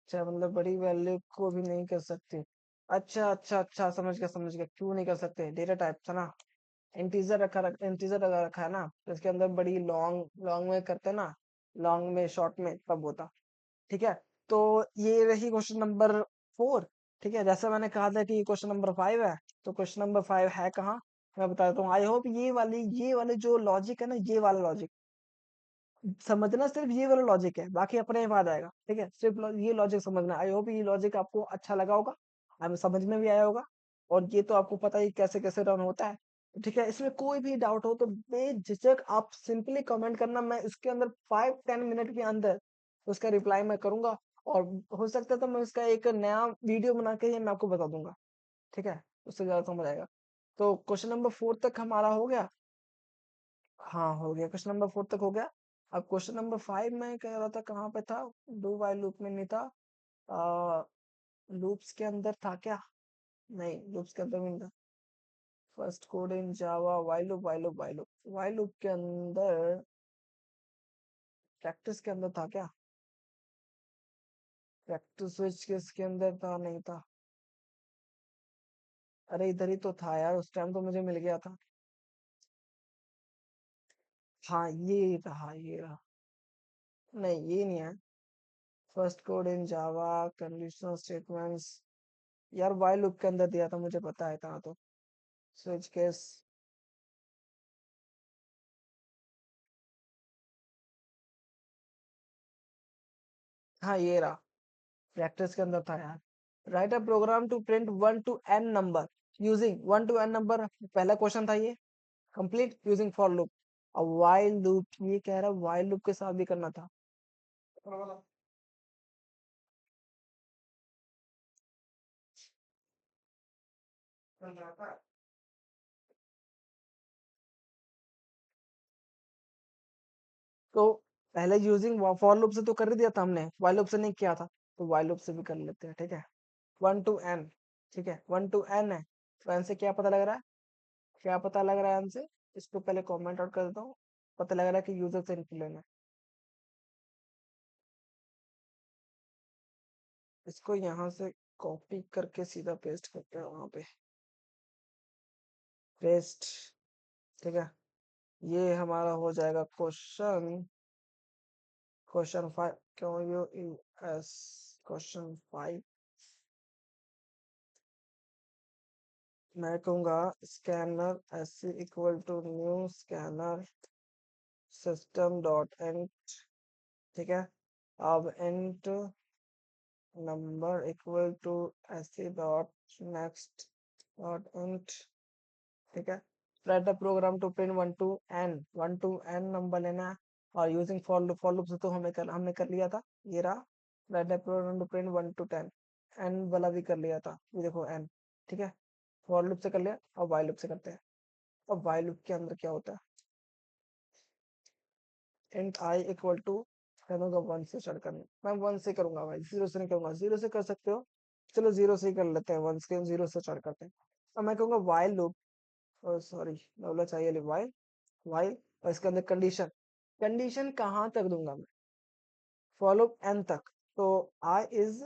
अच्छा, मतलब बड़ी वैल्यू को भी नहीं कर सकते। अच्छा अच्छा अच्छा, समझ गया क्यों नहीं कर सकते, डेटा टाइप था ना, इंटीजर रखा है ना, तो इसके अंदर बड़ी लॉन्ग लॉन्ग में करते हैं ना, लॉन्ग में शॉर्ट में तब होता, ठीक है। तो ये रही क्वेश्चन नंबर 4, ठीक है। जैसे मैंने कहा था कि क्वेश्चन नंबर 5 है, तो क्वेश्चन नंबर 5 है कहाँ, मैं बता देता हूँ। आई होप ये वाले जो लॉजिक है ना, ये वाला लॉजिक समझना, सिर्फ ये वाला लॉजिक है, बाकी अपने आप आ जाएगा, ठीक है। सिर्फ ये लॉजिक समझना। आई होप ये लॉजिक आपको अच्छा लगा होगा, हमें समझ में भी आया होगा, और ये तो आपको पता ही कैसे कैसे रन होता है, ठीक है। इसमें कोई भी डाउट हो तो बेझिझक आप सिंपली कमेंट करना, मैं इसके अंदर 5-10 मिनट के अंदर उसका रिप्लाई मैं करूंगा, और हो सकता है तो मैं इसका एक नया वीडियो बना के ही मैं आपको बता दूंगा, ठीक है। उससे ज्यादा समझ आएगा। तो क्वेश्चन नंबर 4 तक हमारा हो गया। हाँ, हो गया, क्वेश्चन नंबर 4 तक हो गया। अब क्वेश्चन नंबर 5 में कह रहा था, कहाँ पे था? डू वाइल लूप में नहीं था, आ, लूप्स के अंदर था क्या? नहीं, लूप्स के अंदर भी नहीं था। फर्स्ट कोड इन जावा, वाइल लूप के अंदर, प्रैक्टिस के अंदर था क्या? प्रैक्टिस स्विच के अंदर था, नहीं था? अरे इधर ही तो था यार, उस टाइम तो मुझे मिल गया था। हाँ, ये रहा। नहीं, ये नहीं है। फर्स्ट कोड इन जावा, कंडीशनल स्टेटमेंट्स, यार वाइल लूप के अंदर दिया था, मुझे पता है था तो। स्विच केस, हाँ ये रहा, प्रैक्टिस के अंदर था यार। Write a program to print 1 to n number using 1 to n number, पहला क्वेश्चन था ये। Complete using for loop. अब वाइल लूप ये कह रहा है, वाइल लूप के साथ भी करना था। तो पहले यूजिंग फॉर लूप से तो कर ही दिया था हमने, वाइल लूप से नहीं किया था, तो वाइल लूप से भी कर लेते हैं, ठीक है। 1 to n, ठीक है, 1 to n है। तो n से क्या पता लग रहा है? क्या पता लग रहा है हमसे? इसको पहले कमेंट आउट कर देता हूँ। पता लग रहा है कि यूजर से इनपुट लेना है। इसको यहाँ से कॉपी करके सीधा पेस्ट करते हैं वहां पे, पेस्ट, ठीक है। ये हमारा हो जाएगा क्वेश्चन 5, क्यों यू एस, क्वेश्चन 5। मैं कहूँगा scanner S equal to new scanner system dot एंट, ठीक है। अब int number equal to S dot next dot एंट, ठीक है। Write the program to print 1 to n number लेना है, और यूजिंग फॉर लूप से तो हमने कर लिया था, ये रहा। Write the program to print 1 to 10, n वाला भी कर लिया था, ये देखो एन, ठीक है। फॉर लूप से कर लिया, अब वाइल लूप से करते हैं। अब वाइल लूप के अंदर क्या होता है? इंट आई इक्वल टू, करूंगा 1 से स्टार्ट करना, मैं 1 से करूंगा भाई, 0 से नहीं करूंगा, 0 से कर सकते हो, चलो 0 से ही कर लेते हैं, 1 से 0 से स्टार्ट करते हैं। अब मैं कहूंगा वाइल लूप, सॉरी बोला चाहिए, वाइल वाइल, और इसके अंदर कंडीशन, कंडीशन कहाँ तक दूंगा मैं? फॉलो एन तक, तो I is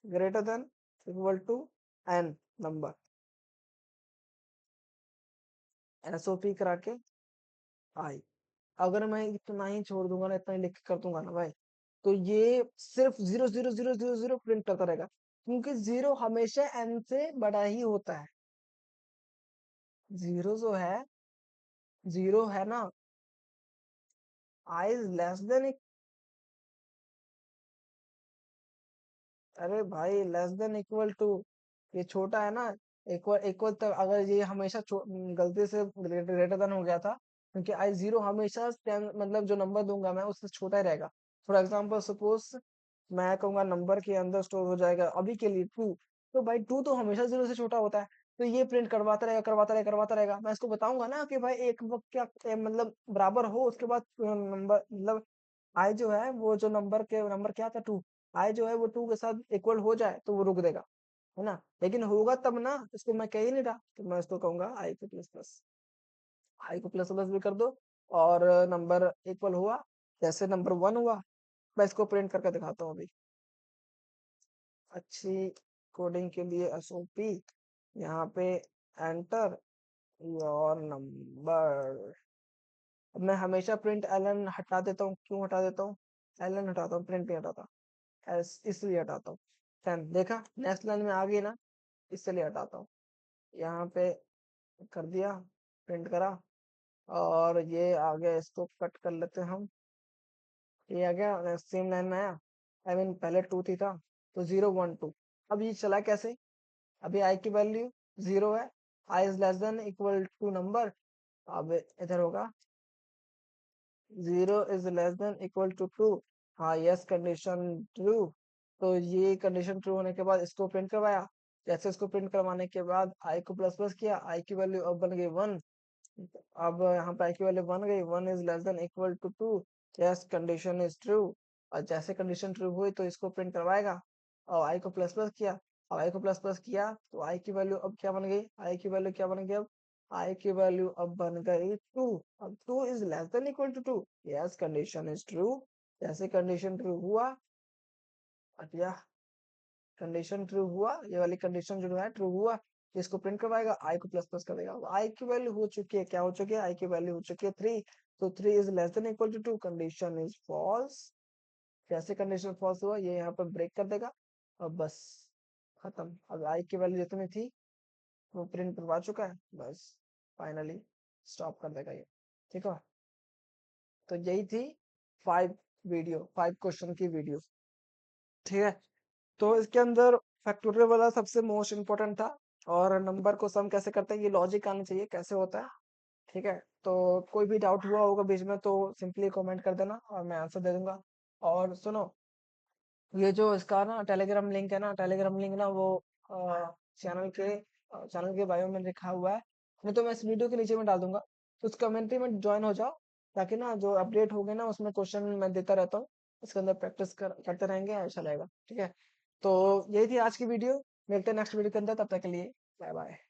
greater than equal to N number, SOP करा के आई। अगर मैं इतना ही छोड़ दूंगा ना, इतना ही लिख के कर दूंगा ना भाई, तो ये सिर्फ 0 0 0 0 0 प्रिंट करता रहेगा। क्योंकि जीरो हमेशा n से बड़ा ही होता है। जीरो जो है, जीरो है ना, आई इज लेस देन, अरे भाई लेस देन इक्वल टू, ये छोटा है ना, इक्वल इक्वल तक अगर ये हमेशा गलती से ग्रेटर देन हो गया था, क्योंकि आई जीरो हमेशा मतलब जो नंबर दूंगा मैं उससे छोटा ही रहेगा। फॉर एग्जांपल सपोज मैं कहूंगा नंबर के अंदर स्टोर हो जाएगा अभी के लिए टू, तो भाई टू तो हमेशा जीरो से छोटा होता है, तो ये प्रिंट करवाता रहेगा करवाता रहेगा करवाता रहेगा। मैं इसको बताऊंगा ना कि भाई एक वक्त क्या मतलब बराबर हो, उसके बाद नंबर मतलब आई जो है वो जो नंबर के नंबर क्या था टू, आई जो है वो टू के साथ इक्वल हो जाए तो वो रुक देगा, है ना। लेकिन होगा तब ना, इसको मैं कह ही नहीं रहा, तो मैं इसको कहूंगा आई को प्लस प्लस, आई को प्लस प्लस भी कर दो। और नंबर इक्वल हुआ, जैसे नंबर वन हुआ, मैं इसको प्रिंट करके दिखाता हूँ अभी। अच्छी कोडिंग के लिए एसओपी, यहाँ पे एंटर योर नंबर। अब मैं हमेशा प्रिंट एलन हटा देता हूँ, क्यों हटा देता हूँ, एलन हटाता हूँ, प्रिंट नहीं हटाता, इसलिए हटाता हूँ। 10 देखा नेक्स्ट लाइन में आ गई ना, इसलिए हटाता हूँ। यहाँ पे कर दिया, प्रिंट करा, और ये आ गया, इसको कट कर लेते हैं हम। ये आ गया सेम लाइन में आया, आई मीन पहले टू थी था, तो 0 1 2। अब ये चला कैसे, अभी आई की वैल्यू जीरो है, I is less than equal to number, अब इधर होगा zero is less than equal to two. हाँ यस कंडीशन ट्रू, तो ये कंडीशन ट्रू होने के बाद इसको प्रिंट करवाया, जैसे इसको प्रिंट करवाने के बाद आई को प्लस प्लस किया, आई की वैल्यू अब बन गई वन। अब यहाँ पे आई की वैल्यू बन गई, one is less than equal to two, yes condition is true. और जैसे कंडीशन ट्रू हुई तो इसको प्रिंट करवाएगा, और आई को प्लस प्लस किया, और आई को प्लस प्लस किया तो आई की वैल्यू अब क्या बन गई, आई की वैल्यू क्या बन गई अब, आई की वैल्यू अब बन गई टू। अब two is less than equal to two, yes condition is true. जैसे कंडीशन ट्रू हुआ, या कंडीशन ट्रू हुआ, ये वाली कंडीशन जो है ट्रू हुआ, इसको प्रिंट करवाएगा, आई को प्लस प्लस कर देगा। आई की वैल्यू हो चुकी है, क्या हो चुकी है, आई की वैल्यू हो चुकी है थ्री, तो three is less than equal to two, condition is false. जैसे कंडीशन फॉल्स हुआ ये यहाँ पर ब्रेक कर देगा, अब बस खत्म। अब आई की वैल्यू जितनी थी वो प्रिंट करवा चुका है, बस फाइनली स्टॉप कर देगा ये। ठीक है, तो यही थी 5 क्वेश्चन की वीडियो। ठीक है, तो इसके अंदर फैक्टोरियल वाला सबसे मोस्ट इम्पोर्टेंट था, और नंबर को सम कैसे करते हैं ये लॉजिक आना चाहिए कैसे होता है। ठीक है, तो कोई भी डाउट हुआ होगा बीच में तो सिंपली कमेंट कर देना और मैं आंसर दे दूंगा। और सुनो, ये जो इसका ना टेलीग्राम लिंक है ना, टेलीग्राम लिंक ना वो चैनल के चैनल के बायो में लिखा हुआ है, नहीं तो मैं इस वीडियो के नीचे में डाल दूंगा, तो उस कमेंट्री में ज्वाइन हो जाओ, ताकि ना जो अपडेट हो गए ना उसमें क्वेश्चन मैं देता रहता हूँ, इसके अंदर प्रैक्टिस करते रहेंगे, अच्छा लगेगा। ठीक है, तो यही थी आज की वीडियो, मिलते हैं नेक्स्ट वीडियो के अंदर, तब तक के लिए बाय बाय।